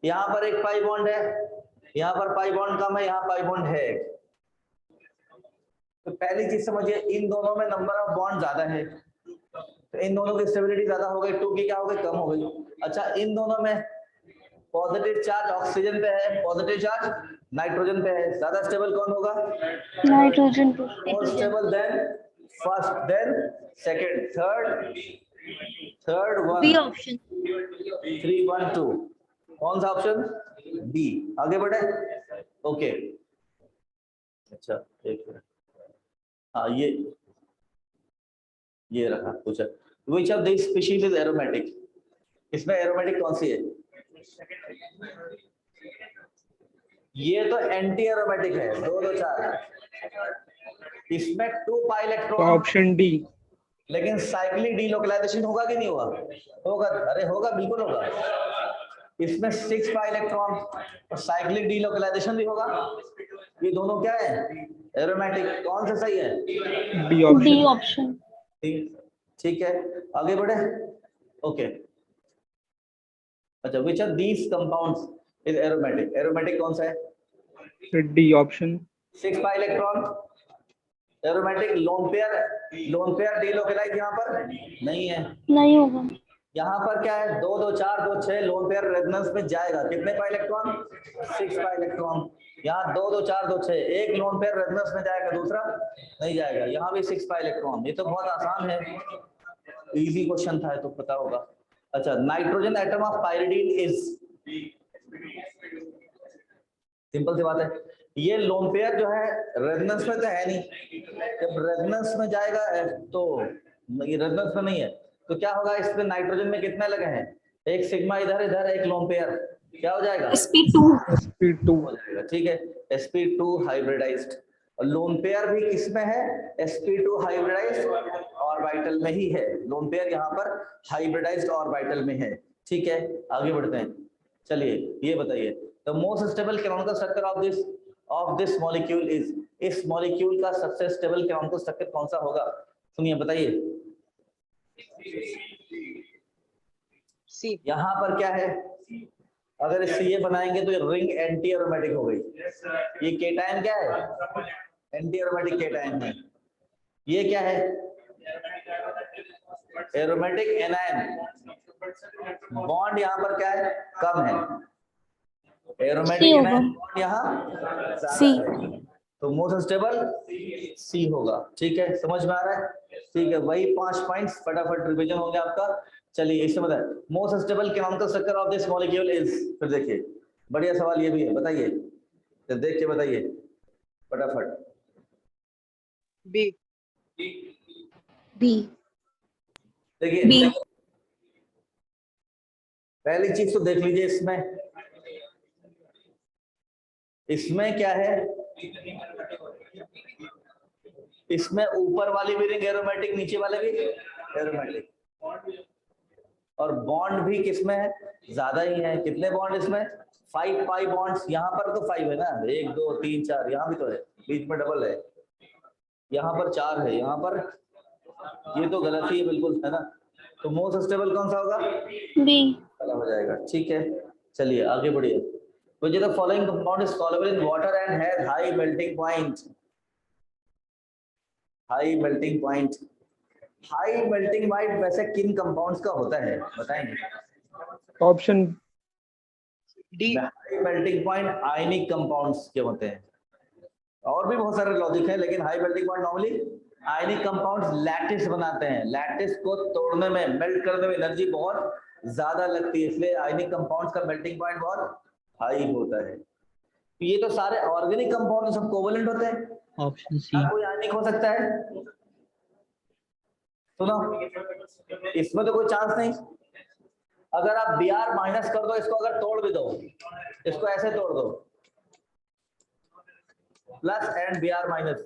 यहाँ पर एक पाई बॉन्ड है, यहाँ पर पाई बॉन्ड कम है, यहाँ पाई बॉन्ड है। तो पहली चीज समझिए, इन दोनों में नंबर ऑफ बॉन्ड ज्यादा है, तो इन दोनों की स्टेबिलिटी ज्यादा हो गई, 2 की क्या हो गई, कम हो गई। अच्छा, इन दोनों में पॉजिटिव चार्ज ऑक्सीजन पे है, पॉजिटिव चार्ज नाइट्रोजन पे है, ज्यादा स्टेबल कौन होगा, nitrogen two more stable than first, then second, third one, B option 3 1 2, कौन सा ऑप्शन, बी। आगे बढ़े, ओके। अच्छा एक मिनट, हाँ ये रखा पूछा, which of these species is aromatic, इसमें एरोमेटिक कौन सी है, ये तो एंटी एरोमेटिक है, 2 2 4, इसमें 2 पाई इलेक्ट्रॉन, ऑप्शन डी। लेकिन साइक्लिक डीलोकलाइजेशन होगा कि नहीं होगा, होगा, अरे होगा, बिल्कुल होगा। इसमें 6 पाई इलेक्ट्रॉन और साइक्लिक डीलोकलाइजेशन भी होगा, ये दोनों क्या है, एरोमेटिक। कौन सा सही है, डी डी ऑप्शन। ऑप्शन ठीक है, आगे बढ़े, ओके। अच्छा, which of these compounds is aromatic, aromatic कौन सा है, D option. 6 pi electron aromatic, lone pair delocalise यहाँ पर नहीं है, नहीं होगा। यहाँ पर क्या है, 2 2 4 2 6, लोन पेयर रेजोनेंस में जाएगा, कितने पाई इलेक्ट्रॉन, 6 पाई इलेक्ट्रॉन। यहाँ 2 2 4 2 6, एक लोन पेयर रेजोनेंस में जाएगा, दूसरा नहीं जाएगा, यहाँ भी 6 पाई इलेक्ट्रॉन। ये तो बहुत आसान है, इजी क्वेश्चन था, तो पता होगा। अच्छा, nitrogen atom of pyridine is, simple सी बात है, ये लोन पेयर जो है रेजोनेंस में तो है नहीं, जब रेजोनेंस में जाएगा तो ये रेजोनेंस में नहीं है, तो क्या होगा, इसमें नाइट्रोजन में कितने लगे हैं, एक सिग्मा इधर इधर, एक लोन पेयर, क्या हो जाएगा, sp2 sp2 हो जाएगा, ठीक है, sp2 हाइब्रिडाइज्ड। और लोन पेयर भी किसमें है, sp2 हाइब्रिडाइज्ड ऑर्बिटल में ही है, लोन पेयर यहाँ पर हाइब्रिडाइज्ड ऑर्बिटल में है, ठीक है। आगे बढ़ते हैं, चलिए ये बताइए, the most stable chemical structure of this molecule is, इस मॉलिक्यूल का सबसे स्टेबल केमिकल स्ट्रक्चर कौन सा होगा, सुनिए बताइए। सी। यहाँ पर क्या है, अगर इससे ये बनाएंगे तो ये रिंग एंटी एरोमेटिक हो गई, ये केटायन क्या है, एंटी एरोमेटिक केटायन है, ये क्या है, एरोमेटिक एनायन, बॉन्ड यहाँ पर क्या है, कम है, एरोमेटिक C होगा। एनायन बॉन्ड यहाँ C। तो मोस्ट स्टेबल सी होगा, ठीक है, समझ में आ रहा है, ठीक है, वही 5 पॉइंट्स फटाफट रिवीजन हो गया आपका। चलिए इससे बताइए, most stable chemical structure of this molecule is, फिर देखिए बढ़िया सवाल ये भी है, बताइए, तो देख के बताइए फटाफट। बी। बी देखिए बी पहली चीज तो देख लीजिए, इसमें क्या है, इसमें ऊपर वाली भी रिंग एरोमेटिक, नीचे वाले भी एरोमेटिक, और बॉन्ड भी किसमें है, ज्यादा ही है, कितने बॉन्ड इसमें, 5 पाई बॉन्ड्स, यहाँ पर तो 5 है ना, 1 2 3 4, यहाँ भी तो है, बीच में डबल है, यहाँ पर 4 है, यहाँ पर ये तो गलत ही है बिल्कुल, है ना, तो मोस्ट स्टेबल कौन सा होगा, बी वाला हो जाएगा, ठीक है। चलिए आगे बढ़िए, which of the following compound is soluble in water and has high melting point, high melting point, high melting point वैसे किन कंपाउंड्स का होता है बताएंगे, option D. High melting point ionic compounds के होते हैं, और भी बहुत सारे लॉजिक है, लेकिन high melting point normally ionic compounds lattice बनाते हैं, लैटिस को तोड़ने में, मेल्ट करने में एनर्जी बहुत ज्यादा लगती है, इसलिए आयनिक कंपाउंड्स का मेल्टिंग पॉइंट बहुत हाई होता है। ये तो सारे ऑर्गेनिक कंपाउंड सब कोवलेंट होते हैं, ऑप्शन सी। कोई आयनिक हो सकता है, सुनो इसमें तो कोई चांस नहीं, अगर आप Br माइनस कर दो, इसको अगर तोड़ भी दो, इसको ऐसे तोड़ दो, प्लस एंड Br माइनस,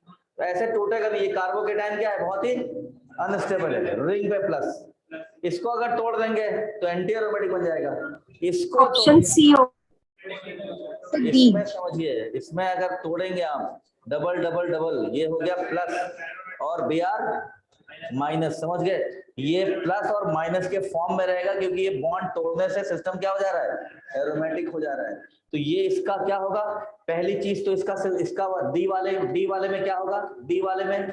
तो ऐसे टूटेगा नहीं, ये कार्बोकेटाइन क्या है, बहुत ही अनस्टेबल है, रिंग पे प्लस, इसको अगर तोड़ देंगे तो एंटी एरोमेटिक बन जाएगा, इसको ऑप्शन सी हो डी इसमें समझिए, इसमें अगर तोड़ेंगे आप डबल डबल डबल, ये हो गया प्लस, और Br माइनस। समझ गए? ये प्लस और माइनस के फॉर्म में रहेगा क्योंकि ये बॉन्ड तोड़ने से सिस्टम क्या हो जा रहा है, एरोमेटिक हो जा रहा है। तो ये इसका क्या होगा, पहली चीज तो इसका डी वाले में क्या होगा, डी वाले में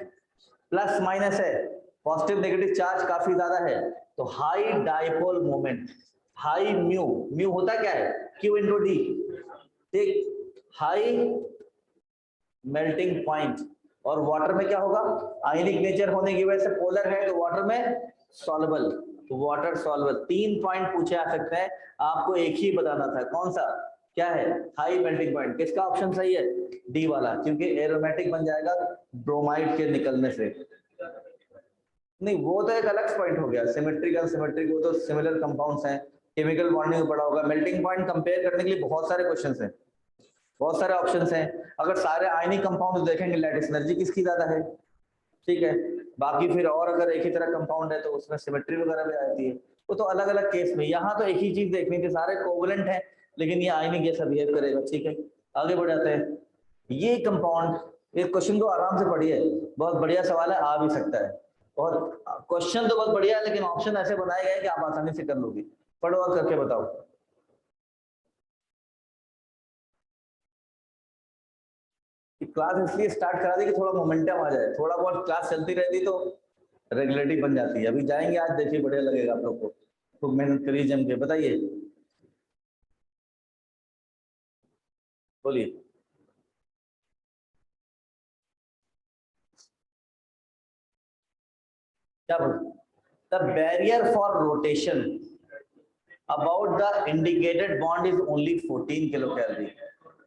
प्लस माइनस है, पॉजिटिव नेगेटिव चार्ज काफी ज्यादा है, तो high dipole moment, high mu होता क्या है, क्यू इंटू डी, ठीक, हाई मेल्टिंग पॉइंट। और वाटर में क्या होगा, आयनिक नेचर होने की वजह से पोलर है तो वाटर में सॉल्युबल, तो वाटर सॉल्युबल। 3 पॉइंट पूछे आ सकते हैं, आपको एक ही बताना था, कौन सा, क्या है, हाई मेल्टिंग पॉइंट। किसका ऑप्शन सही है, डी वाला, क्योंकि एरोमेटिक बन जाएगा ब्रोमाइड के निकलने से। नहीं वो तो एक अलग पॉइंट हो गया, सिमेट्रिक अनसिमेट्रिक, वो तो सिमिलर कंपाउंड्स हैं, केमिकल बॉन्डिंग में पड़ा होगा। मेल्टिंग पॉइंट कंपेयर करने के लिए बहुत सारे क्वेश्चंस हैं, बहुत सारे ऑप्शंस हैं। अगर सारे आयनिक कंपाउंड देखेंगे लैटिस एनर्जी किसकी ज्यादा है, ठीक है। बाकी फिर और अगर एक ही तरह कंपाउंड है तो उसमें सिमेट्री वगैरह भी आती है, वो तो अलग अलग केस में। यहाँ तो एक ही चीज देखनी थी, सारे कोवलेंट है लेकिन ये आयनिक जैसा बिहेव करेगा, ठीक है। आगे बढ़ जाते हैं। ये कंपाउंड, ये क्वेश्चन को आराम से पढ़िए, बहुत बढ़िया सवाल है, आ भी सकता है। और क्वेश्चन तो बहुत बढ़िया है लेकिन ऑप्शन ऐसे बनाए गए कि आप आसानी से कर लोगे। पढ़ो और करके बताओ। क्लास इसलिए स्टार्ट करा दी कि थोड़ा मोमेंटम आ जाए, थोड़ा बहुत क्लास चलती रहती तो रेगुलरिटी बन जाती है। अभी जाएंगे आज, देखिए बढ़िया लगेगा आप लोग को, खूब मेहनत करिए जम के। बताइए, बोलिए। क्या बोल, the barrier for rotation about the indicated bond is only 14 kilo calorie.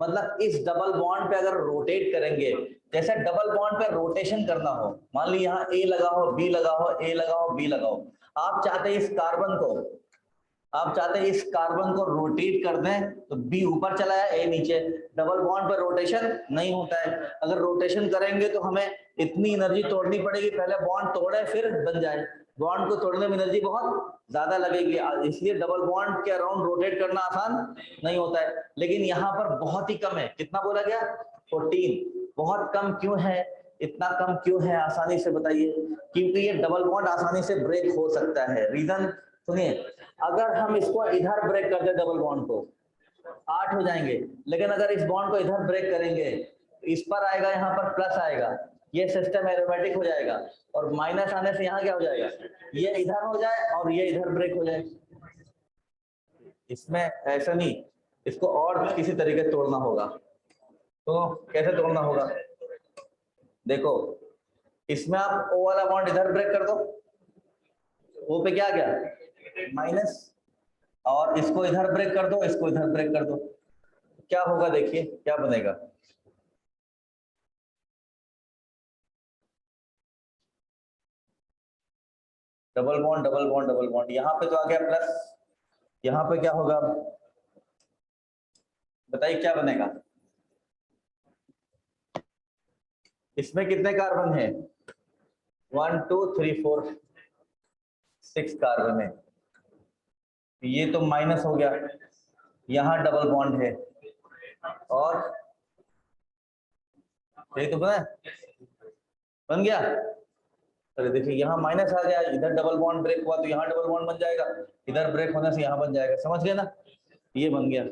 मतलब इस डबल बॉन्ड पे अगर रोटेट करेंगे, जैसे डबल बॉन्ड पे रोटेशन करना हो, मान ली यहाँ ए लगा हो, बी लगा हो, ए लगा हो, बी लगा हो, आप चाहते हैं इस कार्बन को रोटेट कर दें तो बी ऊपर चला है, ए नीचे। डबल बॉन्ड पर रोटेशन नहीं होता है। अगर रोटेशन करेंगे तो हमें इतनी एनर्जी तोड़नी पड़ेगी, पहले बॉन्ड तोड़े फिर बन जाए। बॉन्ड को तोड़ने में एनर्जी बहुत ज्यादा लगेगी, इसलिए डबल बॉन्ड के अराउंड रोटेट करना आसान नहीं होता है। लेकिन यहाँ पर बहुत ही कम है, कितना बोला गया, 14। बहुत कम क्यों है, इतना कम क्यों है, आसानी से बताइए। क्योंकि ये डबल बॉन्ड आसानी से ब्रेक हो सकता है। रीजन सुनिए, अगर हम इसको इधर ब्रेक करते डबल बॉन्ड को 8 हो जाएंगे, लेकिन अगर इस बॉन्ड को इधर ब्रेक करेंगे, इस पर आएगा, यहाँ पर प्लस आएगा, ये सिस्टम एरोमेटिक हो जाएगा, और माइनस आने से यहाँ क्या हो जाएगा, ये इधर हो जाए और ये इधर ब्रेक हो जाए। इसमें ऐसा नहीं, इसको और किसी तरीके से तोड़ना होगा। तो कैसे तोड़ना होगा, देखो इसमें आप ओ वाला बॉन्ड इधर ब्रेक कर दो, ओ पे क्या गया माइनस, और इसको इधर ब्रेक कर दो, इसको इधर ब्रेक कर दो, क्या होगा देखिए क्या बनेगा। Double bond double bond double bond, यहाँ पे तो आ गया प्लस, यहाँ पे क्या होगा बताइए क्या बनेगा। इसमें कितने कार्बन है, 1 2 3 4 6 कार्बन है, ये तो माइनस हो गया, यहाँ डबल बॉन्ड है, और ये तो बन गया। अरे देखिए यहाँ माइनस आ गया, इधर डबल बॉन्ड ब्रेक हुआ तो यहाँ डबल बॉन्ड बन जाएगा, इधर ब्रेक होने से यहाँ बन जाएगा। समझ गए ना, ये बन गया।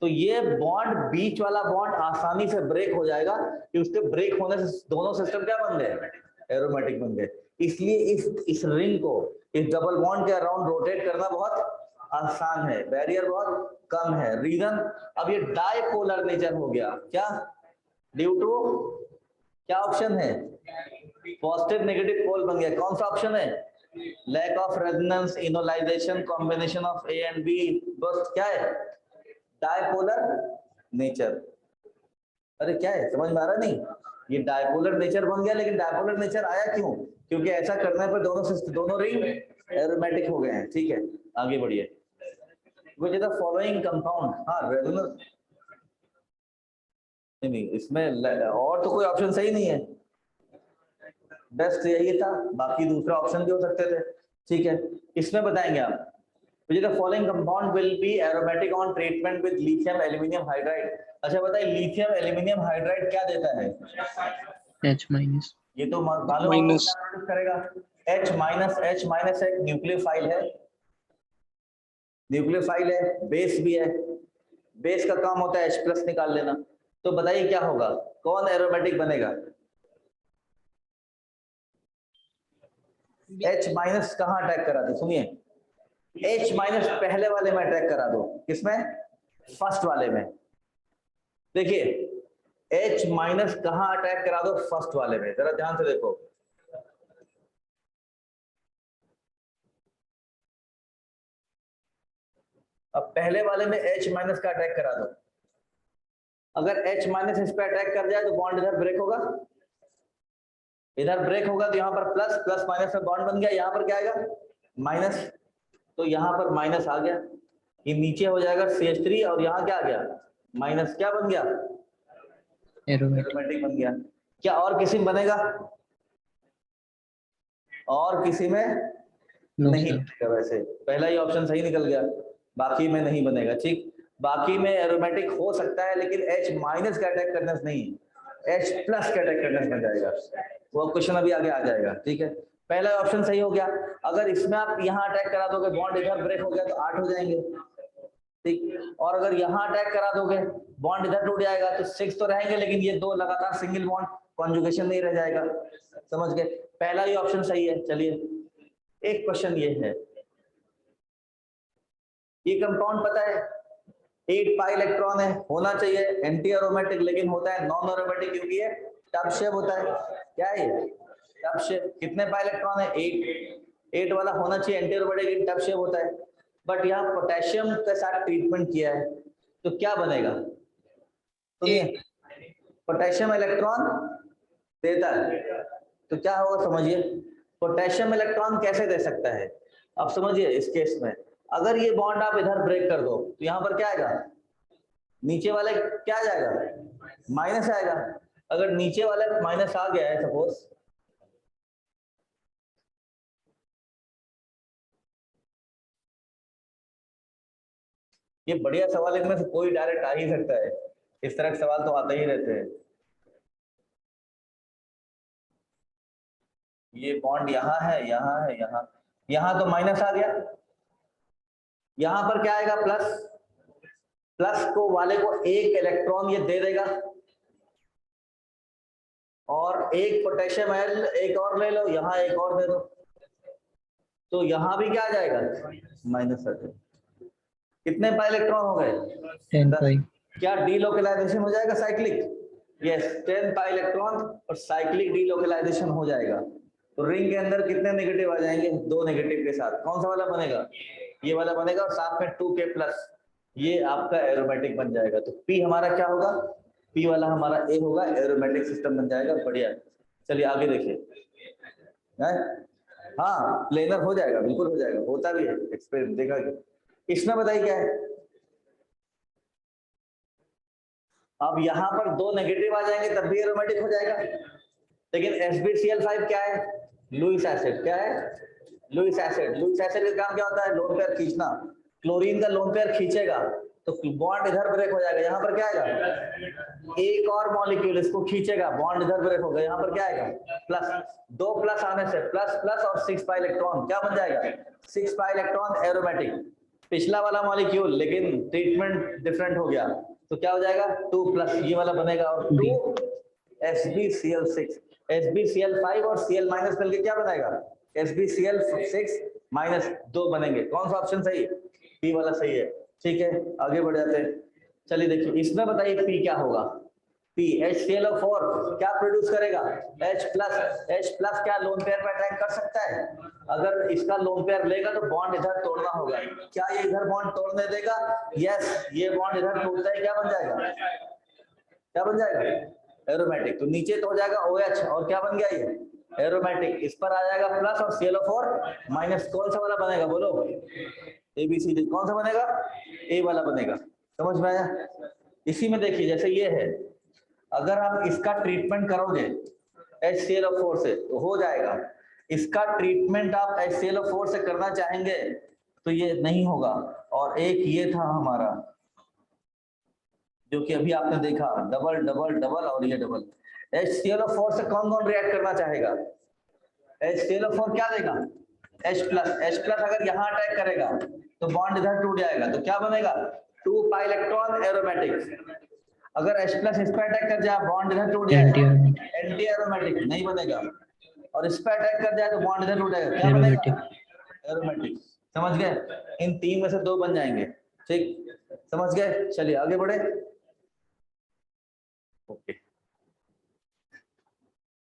तो ये बॉन्ड, बीच वाला बॉन्ड आसानी से ब्रेक हो जाएगा कि उसके ब्रेक होने से दोनों सिस्टम क्या बन गए, एरोमेटिक बन गए। इसलिए इस रिंग को इस डबल बॉन्ड के अराउंड रोटेट करना बहुत आसान है, बैरियर बहुत कम है। रीजन, अब ये डाइपोलर नेचर हो गया, क्या ड्यू टू, क्या ऑप्शन है, पॉजिटिव नेगेटिव पोल बन गया। कौन सा ऑप्शन है, lack of resonance, enolisation, combination of A and B, बस क्या है, डाइपोलर नेचर। अरे क्या है, समझ में आ रहा नहीं, ये डाइपोलर नेचर बन गया। लेकिन डाइपोलर नेचर आया क्यों, क्योंकि ऐसा करने पर दोनों रिंग एरोमेटिक हो गए हैं। ठीक है, आगे बढ़िए। Which is the following compound, हाँ रेजोनेंस नहीं, इसमें और तो कोई ऑप्शन सही नहीं है, बेस्ट यही था, बाकी दूसरा ऑप्शन भी हो सकते थे। ठीक है, इसमें बताएंगे आप, which is the following compound will be aromatic on treatment with lithium aluminium hydride। अच्छा बताइए, लिथियम एल्यूमिनियम हाइड्राइड क्या देता है, H-। ये तो मालूम Minus. करेगा। H माइनस एक न्यूक्लियोफाइल है, न्यूक्लियोफाइल है, बेस भी है। बेस का काम होता है H+ निकाल लेना। तो बताइए क्या होगा, कौन एरोमेटिक बनेगा? H- कहाँ अटैक करा दो, सुनिए, H- पहले वाले में अटैक करा दो। किसमें? फर्स्ट वाले में। देखिए H- कहाँ अटैक करा दो? फर्स्ट वाले में। जरा ध्यान से देखो, अब पहले वाले में H- का अटैक करा दो। अगर H- इस पे अटैक कर जाए तो बॉन्ड इधर ब्रेक होगा, इधर ब्रेक होगा, तो यहाँ पर प्लस प्लस माइनस में बॉन्ड बन गया। यहाँ पर क्या आएगा? माइनस। तो यहाँ पर माइनस आ गया, ये नीचे हो जाएगा CH3, और यहाँ क्या आ गया? माइनस। क्या बन गया? एरोमेटिक बन गया। क्या और किसी में बनेगा? और किसी में नहीं बनेगा। वैसे पहला ही ऑप्शन सही निकल गया, बाकी में नहीं बनेगा। ठीक, बाकी में एरोमेटिक हो सकता है, लेकिन H- का अटैक करने से नहीं, H+ का अटैक करने से बन जाएगा। वो क्वेश्चन अभी आगे आ जाएगा। ठीक है, पहला ऑप्शन सही हो गया। अगर इसमें आप यहाँ अटैक करा दोगे, बॉन्ड इधर ब्रेक हो गया तो 8 हो जाएंगे। ठीक, और अगर यहाँ अटैक करा दोगे, बॉन्ड इधर टूट जाएगा तो 6 तो रहेंगे, लेकिन ये 2 लगातार सिंगल बॉन्ड, कॉन्जुगेशन नहीं रह जाएगा। समझ गए? पहला ही ऑप्शन सही है। चलिए, एक क्वेश्चन ये है, ये कंपाउंड पता है 8 पाई इलेक्ट्रॉन है, होना चाहिए एंटी एरोमेटिक, लेकिन होता है नॉन एरोमेटिक, क्योंकि ये टब शेप होता है। क्या है ये? Tub shape. कितने पाई इलेक्ट्रॉन है? 8 वाला होना चाहिए एंटी एरोमेटिक, लेकिन टब शेप होता है। बट यहाँ पोटेशियम के साथ ट्रीटमेंट किया है, तो क्या बनेगा? सुनिए, पोटेशियम इलेक्ट्रॉन देता है, तो क्या होगा समझिए। पोटेशियम इलेक्ट्रॉन कैसे दे सकता है? अब समझिए, इस केस में अगर ये बॉन्ड आप इधर ब्रेक कर दो, तो यहाँ पर क्या आएगा? नीचे वाले क्या आ जाएगा? माइनस आएगा। अगर नीचे वाले माइनस आ गया है सपोज, ये बढ़िया सवाल, इनमें से कोई डायरेक्ट आ ही सकता है, इस तरह के सवाल तो आते ही रहते हैं। ये बॉन्ड यहाँ है, यहाँ है, यहाँ तो माइनस आ गया। यहाँ पर क्या आएगा? प्लस। प्लस को वाले को एक इलेक्ट्रॉन ये दे देगा, और एक पोटेशियम आयन एक और ले लो, यहाँ एक और दे दो, तो यहाँ भी क्या आ जाएगा? माइनस आ जाएगा। कितने पाई इलेक्ट्रॉन हो गए? 10 पाई। क्या डीलोकलाइजेशन हो जाएगा साइक्लिक? यस, 10 पाई इलेक्ट्रॉन और साइक्लिक डीलोकलाइजेशन हो जाएगा। तो रिंग के अंदर कितने नेगेटिव आ जाएंगे? 2 नेगेटिव के साथ। कौन सा वाला बनेगा? ये वाला बनेगा, और साथ में 2K+, ये आपका एरोमेटिक बन जाएगा। तो P हमारा क्या होगा? P वाला हमारा A होगा, एरोमेटिक सिस्टम बन जाएगा। बढ़िया। चलिए आगे देखिए। हाँ, प्लेनर हो जाएगा, बिल्कुल हो जाएगा, होता भी है, एक्सपेरिमेंट देखा। इसमें बताइए क्या है? अब यहाँ पर 2 नेगेटिव आ जाएंगे तब भी एरोमेटिक हो जाएगा, लेकिन SbCl5 क्या है? Lewis acid. क्या है? Lewis acid. लुईस एसिड का काम क्या होता है? लोन पेयर खींचना। क्लोरीन का लोन पेयर खींचेगा तो बॉन्ड इधर ब्रेक हो जाएगा, यहाँ पर क्या आएगा? एक और मॉलिक्यूल इसको खींचेगा, बॉन्ड इधर ब्रेक होगा, यहाँ पर क्या आएगा? प्लस। 2 प्लस आने से प्लस प्लस और 6 पाई इलेक्ट्रॉन क्या बन जाएगा? 6 पाई इलेक्ट्रॉन एरोमेटिक। पिछला वाला मॉलिक्यूल, लेकिन ट्रीटमेंट डिफरेंट हो गया, तो क्या हो जाएगा? 2+, ये वाला बनेगा, और 2 SbCl6। SbCl5 और Cl- मिलकर क्या बनाएगा? SbCl6 -2 बनेंगे। कौन सा ऑप्शन सही? P वाला सही है। ठीक है, आगे बढ़ जाते हैं। चलिए देखिए, इसमें बताइए P क्या होगा? P HClO4 क्या प्रोड्यूस करेगा? H+ क्या लोन पेयर पर अटैक कर सकता है? अगर इसका लोन पेयर लेगा तो बॉन्ड इधर तोड़ना होगा। क्या ये इधर बॉन्ड तोड़ने देगा? यस, ये बॉन्ड इधर टूटता है, क्या बन जाएगा? क्या बन जाएगा? एरोमेटिक। तो नीचे तो हो जाएगा OH, और क्या बन गया ये? एरोमेटिक। इस पर आ जाएगा प्लस और ClO4 माइनस। कौन सा वाला बनेगा बोलो? ABCD। कौन सा बनेगा? A वाला बनेगा। समझ में आया? इसी में देखिए, जैसे ये है, अगर आप इसका ट्रीटमेंट करोगे HClO4 से तो हो जाएगा। इसका ट्रीटमेंट आप HClO4 से करना चाहेंगे तो ये नहीं होगा। और एक ये था हमारा, जो कि अभी आपने देखा, डबल डबल डबल और ये डबल। HClO4 से कौन कौन रिएक्ट करना चाहेगा? HClO4 क्या देगा? H प्लस अगर यहाँ अटैक करेगा तो बॉन्ड इधर टूट जाएगा, तो क्या बनेगा? 2 pi इलेक्ट्रॉन एरोमेटिक। अगर H प्लस इस पर अटैक कर जाए बॉन्ड इधर टूट जाएगा, एंटी एरोमेटिक नहीं बनेगा। और इस पर अटैक कर जाए तो बॉन्ड इधर टूटेगा, क्या बनेगा? एरोमेटिक। समझ गए? इन तीन में से दो बन जाएंगे, ठीक, समझ गए? चलिए आगे बढ़े। ओके,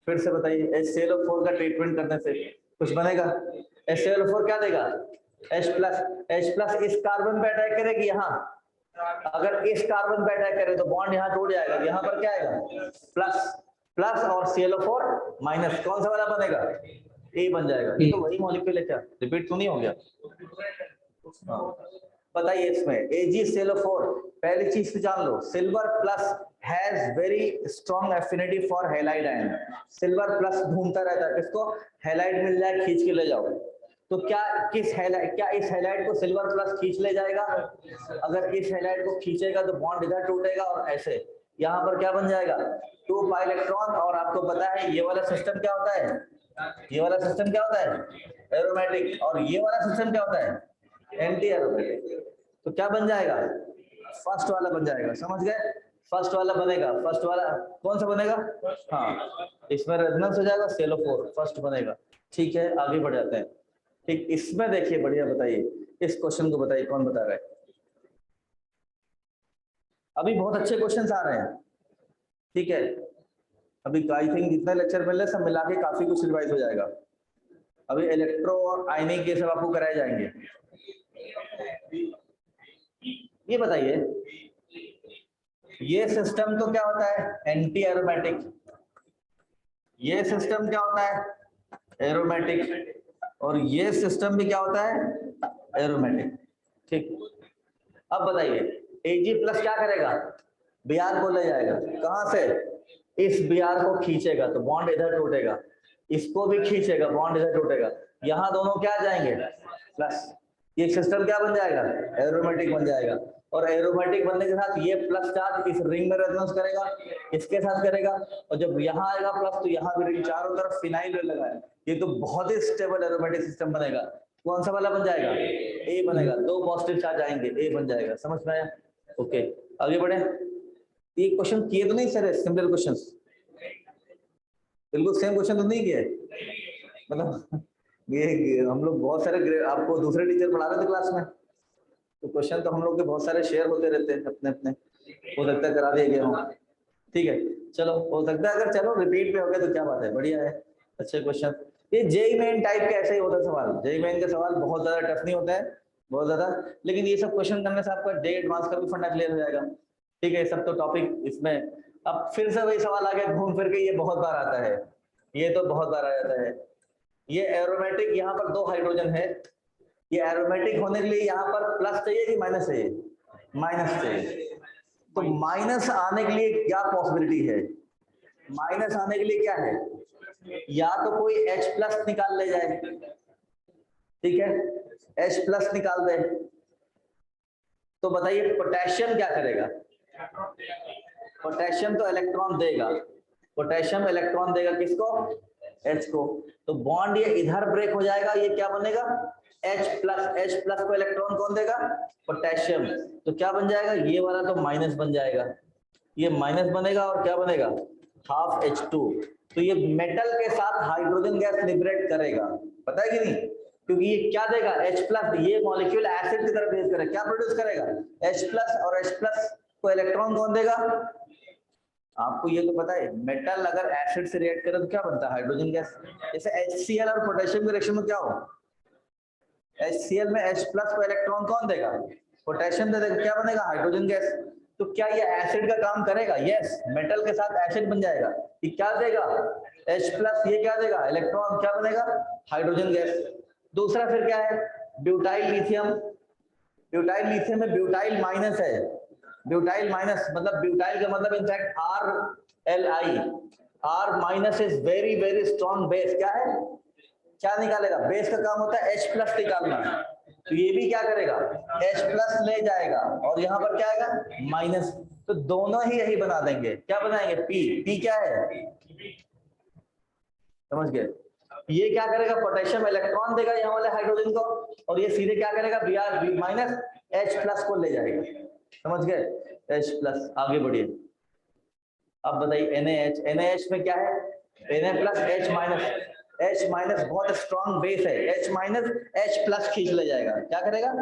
फिर से बताइए, HClO4 का ट्रीटमेंट करने से कुछ बनेगा? HClO4 क्या देगा? H प्लस इस कार्बन पे अटैक करेगी यहाँ, अगर इस कार्बन पे अटैक करे तो बॉन्ड यहाँ टूट जाएगा, यहाँ पर क्या आएगा? प्लस और ClO4 माइनस, कौन सा वाला बनेगा? ए बन जाएगा। ये तो वही मॉलिक्यूल है, क्या रिपीट तो नहीं हो गया? बताइए इसमें AgClO4, पहली चीज तो जान लो, silver plus has very strong affinity for halide ion. Silver plus घूमता रहता है, किसको? हैलाइड मिल जाए खींच के ले जाओ। तो क्या इस हैलाइड को सिल्वर प्लस खींच ले जाएगा? अगर इस हैलाइड को खींचेगा तो बॉन्ड इधर टूटेगा और ऐसे यहाँ पर क्या बन जाएगा? 2 pi इलेक्ट्रॉन। और आपको पता है ये वाला सिस्टम क्या होता है? ये वाला सिस्टम क्या होता है? एरोमेटिक। और ये वाला सिस्टम क्या होता है? Anti aromatic. तो क्या बन जाएगा? फर्स्ट वाला बन जाएगा। समझ गए? फर्स्ट वाला बनेगा। फर्स्ट वाला कौन सा बनेगा? हाँ, इसमें रेजोनेंस हो जाएगा, ClO4 फर्स्ट बनेगा। ठीक है, आगे बढ़ जाते हैं। ठीक, इसमें देखिए बढ़िया, बताइए इस क्वेश्चन को, बताइए कौन बता रहा है? अभी बहुत अच्छे क्वेश्चंस आ रहे हैं, ठीक है। अभी आई थिंक जितने लेक्चर मिल रहे सब मिला के काफी कुछ रिवाइज हो जाएगा। अभी इलेक्ट्रो और आयनिक ये सब आपको कराए जाएंगे। ये बताइए, ये सिस्टम तो क्या होता है? Anti aromatic. ये सिस्टम क्या होता है? एरोमेटिक। और ये सिस्टम भी क्या होता है? एरोमेटिक। ठीक, अब बताइए Ag प्लस क्या करेगा? Br को ले जाएगा, कहां से? इस Br को खींचेगा तो बॉन्ड इधर टूटेगा, इसको भी खींचेगा बॉन्ड इधर टूटेगा, यहाँ दोनों क्या जाएंगे? प्लस। ये सिस्टम क्या बन जाएगा? एरोमेटिक बन जाएगा। और एरोमेटिक बनने के साथ ये प्लस चार्ज इस रिंग में रेजोनेंस करेगा, इसके साथ करेगा, और जब यहाँ आएगा प्लस तो यहाँ भी रिंग, चारों तरफ फिनाइल लगा है। ये तो बहुत ही स्टेबल एरोमेटिक सिस्टम बनेगा। कौन सा वाला बन जाएगा? ए बनेगा। दो पॉजिटिव चार्ज आएंगे, ए बन जाएगा। समझ में आया? ओके, आगे बढ़े। ये क्वेश्चन किए तो नहीं सर? सिंपल क्वेश्चंस, बिल्कुल सेम क्वेश्चन तो नहीं किए? मतलब ये हम लोग बहुत सारे, आपको दूसरे टीचर पढ़ा रहे थे क्लास में, तो क्वेश्चन तो हम लोग के बहुत सारे शेयर होते रहते हैं अपने अपने, हो सकता है करा दिए गए हों। ठीक है, चलो, हो सकता है अगर चलो रिपीट पे हो गया तो क्या बात है, बढ़िया है, अच्छे क्वेश्चन। ये जेईई मेन टाइप के ऐसे ही होता है सवाल। जेईई मेन के सवाल बहुत ज्यादा टफ नहीं होता है, बहुत ज्यादा, लेकिन ये सब क्वेश्चन करने से आपका डे एडवांस का भी फंडा क्लियर हो जाएगा। ठीक है, सब तो टॉपिक इसमें। अब फिर से वही सवाल आ गया घूम फिर के, ये बहुत बार आता है, ये तो बहुत बार आ जाता है। ये एरोमेटिक, यहाँ पर 2 हाइड्रोजन है, ये एरोमेटिक होने के लिए यहाँ पर प्लस चाहिए कि माइनस चाहिए? माइनस चाहिए। तो माइनस आने के लिए क्या पॉसिबिलिटी है? माइनस आने के लिए क्या है? या तो कोई H प्लस निकाल ले जाए, ठीक है, H प्लस निकाल दे, तो बताइए पोटेशियम क्या करेगा? पोटेशियम तो इलेक्ट्रॉन देगा, पोटेशियम इलेक्ट्रॉन देगा किसको? H को। तो बॉन्ड ये इधर ब्रेक हो जाएगा, ये क्या बनेगा? H प्लस को इलेक्ट्रॉन कौन देगा? पोटेशियम। तो क्या बन जाएगा? ये वाला तो माइनस बन जाएगा, ये माइनस बनेगा, और क्या बनेगा? Half H2। तो ये मेटल के साथ हाइड्रोजन गैस लिबरेट करेगा, पता है कि नहीं? क्योंकि ये क्या देगा? H प्लस, ये मॉलिक्यूल एसिड की तरफ बेस करेगा, क्या प्रोड्यूस करेगा? H प्लस, और H प्लस को इलेक्ट्रॉन कौन देगा? आपको ये तो पता है, मेटल अगर एसिड से रिएक्ट करे तो क्या बनता है? Hydrogen gas. जैसे HCl और पोटेशियम के रिएक्शन में क्या हो? HCl में H प्लस को इलेक्ट्रॉन कौन देगा? पोटेशियम दे देगा, क्या बनेगा? Hydrogen gas. तो क्या ये एसिड का काम करेगा? यस, मेटल के साथ एसिड बन जाएगा। ये क्या देगा? H प्लस, ये क्या देगा? इलेक्ट्रॉन, क्या बनेगा? Hydrogen gas. दूसरा फिर क्या है? Butyl lithium. ब्यूटाइल लिथियम में ब्यूटाइल माइनस है, ब्यूटाइल माइनस मतलब ब्यूटाइल का मतलब in fact RLI, R minus is very very strong base. क्या है? क्या निकालेगा? बेस का काम होता है H प्लस निकालना, तो ये भी क्या करेगा? H प्लस ले जाएगा, और यहाँ पर क्या आएगा? माइनस। तो दोनों ही यही बना देंगे। क्या बनाएंगे? पी क्या है? समझ गए? ये क्या करेगा? पोटेशियम इलेक्ट्रॉन देगा यहाँ वाले हाइड्रोजन को, और ये सीधे क्या करेगा? Br माइनस H प्लस को ले जाएगा। समझ गए? H plus. आगे बढ़िए, अब बताइए NaH में क्या है? Na plus H minus. H minus बहुत स्ट्रॉन्ग बेस है, H माइनस H प्लस खींच ले जाएगा। क्या करेगा?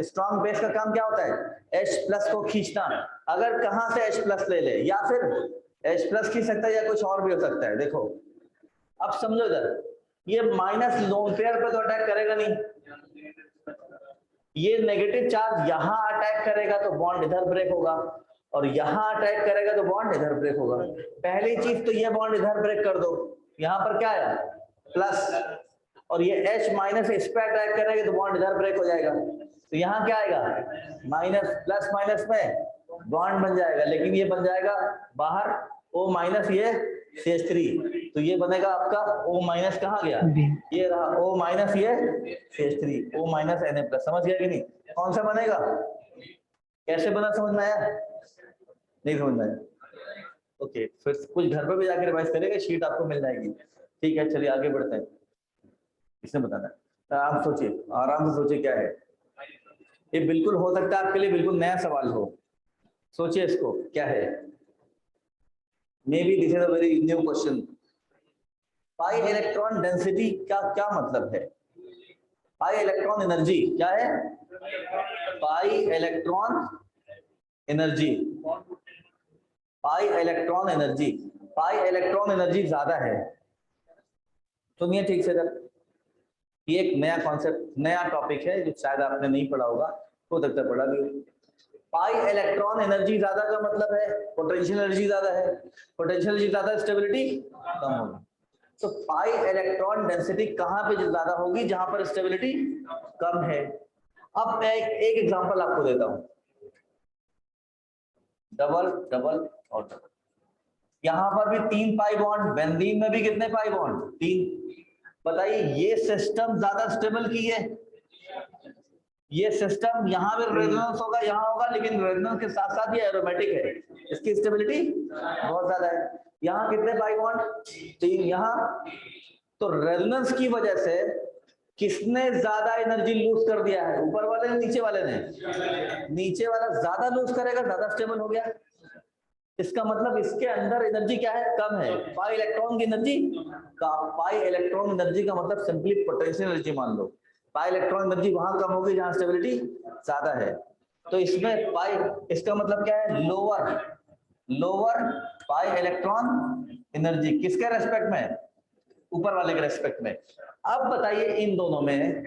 स्ट्रॉन्ग बेस का काम क्या होता है? H प्लस को खींचना। अगर कहां से H प्लस ले ले, या फिर H प्लस खींच सकता है या कुछ और भी हो सकता है। देखो अब समझो इधर, ये माइनस लोन पेयर पे तो अटैक करेगा नहीं, ये नेगेटिव चार्ज यहां अटैक करेगा तो बॉन्ड इधर ब्रेक होगा, और यहां अटैक करेगा तो बॉन्ड इधर ब्रेक होगा। पहली चीज तो ये बॉन्ड इधर ब्रेक कर दो, यहां पर क्या है? प्लस, और ये H माइनस इस पे अटैक करेगा तो बॉन्ड इधर ब्रेक हो जाएगा। तो यहाँ क्या आएगा? माइनस, प्लस माइनस में बॉन्ड बन जाएगा, लेकिन ये बन जाएगा बाहर O माइनस, ये CH3, तो ये बनेगा आपका O माइनस। कहाँ गया? ये रहा O माइनस, ये CH3, O minus Na plus. समझ गया कि नहीं? कौन सा बनेगा? कैसे बना, समझ में आया? नहीं समझ में आया? ओके, फिर कुछ घर पे भी जाकर रिवाइज करेगा, शीट आपको मिल जाएगी। ठीक है, चलिए आगे बढ़ते हैं। किसने बताना है? आप सोचिए, आराम से सोचिए क्या है ये। बिल्कुल हो सकता है आपके लिए बिल्कुल नया सवाल हो, सोचिए इसको क्या है। May be this is a very new question. Pi electron density का क्या मतलब है? पाई इलेक्ट्रॉन एनर्जी क्या है? Pi electron energy, pi electron energy, pi electron energy ज्यादा है। सुनिए ठीक से जरा, ये एक नया कॉन्सेप्ट, नया टॉपिक है जो शायद आपने नहीं पढ़ा होगा, हो सकता है पढ़ा भी हो। पाई इलेक्ट्रॉन एनर्जी ज्यादा का मतलब है पोटेंशियल एनर्जी ज्यादा है, पोटेंशियल एनर्जी ज्यादा, स्टेबिलिटी कम होगी। तो पाई इलेक्ट्रॉन डेंसिटी कहां पे ज्यादा होगी? जहां पर स्टेबिलिटी कम है। अब मैं एक एग्जांपल आपको देता हूं, डबल डबल और डबल। यहां पर भी 3 पाई बॉन्ड, बेंजीन में भी कितने पाई बॉन्ड? 3। बताइए ये सिस्टम ज्यादा स्टेबल की है? ये सिस्टम यहाँ भी रेजोनेंस होगा, यहाँ होगा, लेकिन रेजोनेंस के साथ साथ ये एरोमेटिक है, इसकी स्टेबिलिटी बहुत ज्यादा है। यहाँ कितने पाई बॉन्ड? 3। यहाँ तो रेजोनेंस की वजह से किसने ज्यादा एनर्जी लूज कर दिया है? ऊपर वाले ने, नीचे वाले ने? नीचे वाला ज्यादा लूज करेगा, ज्यादा स्टेबल हो गया। इसका मतलब इसके अंदर एनर्जी क्या है? कम है। पाई इलेक्ट्रॉन की एनर्जी का, पाई इलेक्ट्रॉन एनर्जी का मतलब सिंपली पोटेंशियल एनर्जी मान लो। पाई इलेक्ट्रॉन एनर्जी वहां कम होगी जहां स्टेबिलिटी ज्यादा है। तो इसमें पाई, इसका मतलब क्या है? Lower, lower pi electron energy किसके रेस्पेक्ट में? ऊपर वाले के रेस्पेक्ट में। अब बताइए इन दोनों में,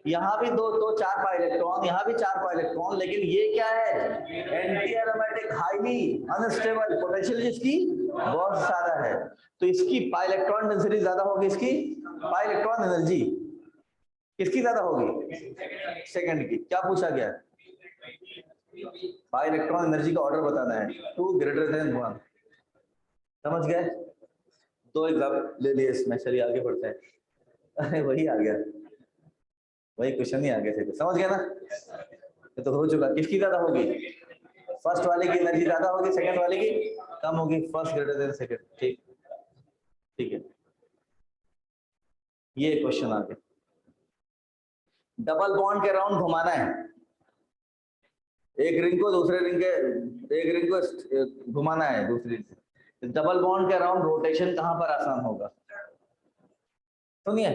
यहाँ भी दो 4 पाई इलेक्ट्रॉन, यहाँ भी 4 पाई इलेक्ट्रॉन, लेकिन ये क्या है? Anti aromatic, highly unstable, potential जिसकी बहुत ज्यादा है, तो इसकी पाई इलेक्ट्रॉन डेंसिटी ज्यादा होगी, इसकी पाई इलेक्ट्रॉन एनर्जी किसकी ज्यादा होगी? सेकंड की। क्या पूछा गया? पाई इलेक्ट्रॉन एनर्जी का ऑर्डर बताना है, 2 ग्रेटर देन 1। समझ गए? 2 एग्जाम्पल ले लिए इसमें। चलिए आगे बढ़ते हैं। अरे वही आ गया, वही क्वेश्चन ही आ गया थे। समझ गया ना? ये तो हो चुका। किसकी ज्यादा होगी? फर्स्ट वाले की एनर्जी ज्यादा होगी, सेकंड वाले की कम होगी। First greater than second. ठीक, ठीक है, ये क्वेश्चन आ गया। डबल बॉन्ड के राउंड घुमाना है, एक रिंग को दूसरे रिंग के, एक रिंग को घुमाना है दूसरी से। डबल बॉन्ड के राउंड रोटेशन कहां पर आसान होगा? सुनिए,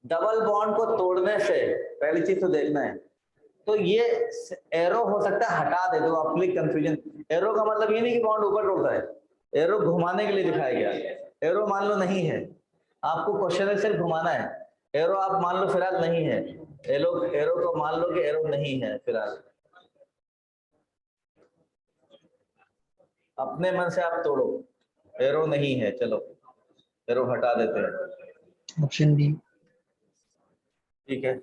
डबल बॉन्ड को तोड़ने से पहली चीज तो देखना है, तो ये एरो हो सकता है हटा दे दो, अपनी कंफ्यूजन। एरो का मतलब ये नहीं कि बॉन्ड ऊपर टूटता है, एरो घुमाने के लिए दिखाया गया। एरो मान लो नहीं है, आपको क्वेश्चन है सिर्फ घुमाना है। एरो आप मान लो फिलहाल नहीं है, एरो को मान लो कि एरो नहीं है फिलहाल, अपने मन से आप तोड़ो। एरो नहीं है, चलो एरो हटा देते हैं। Option B. ठीक है,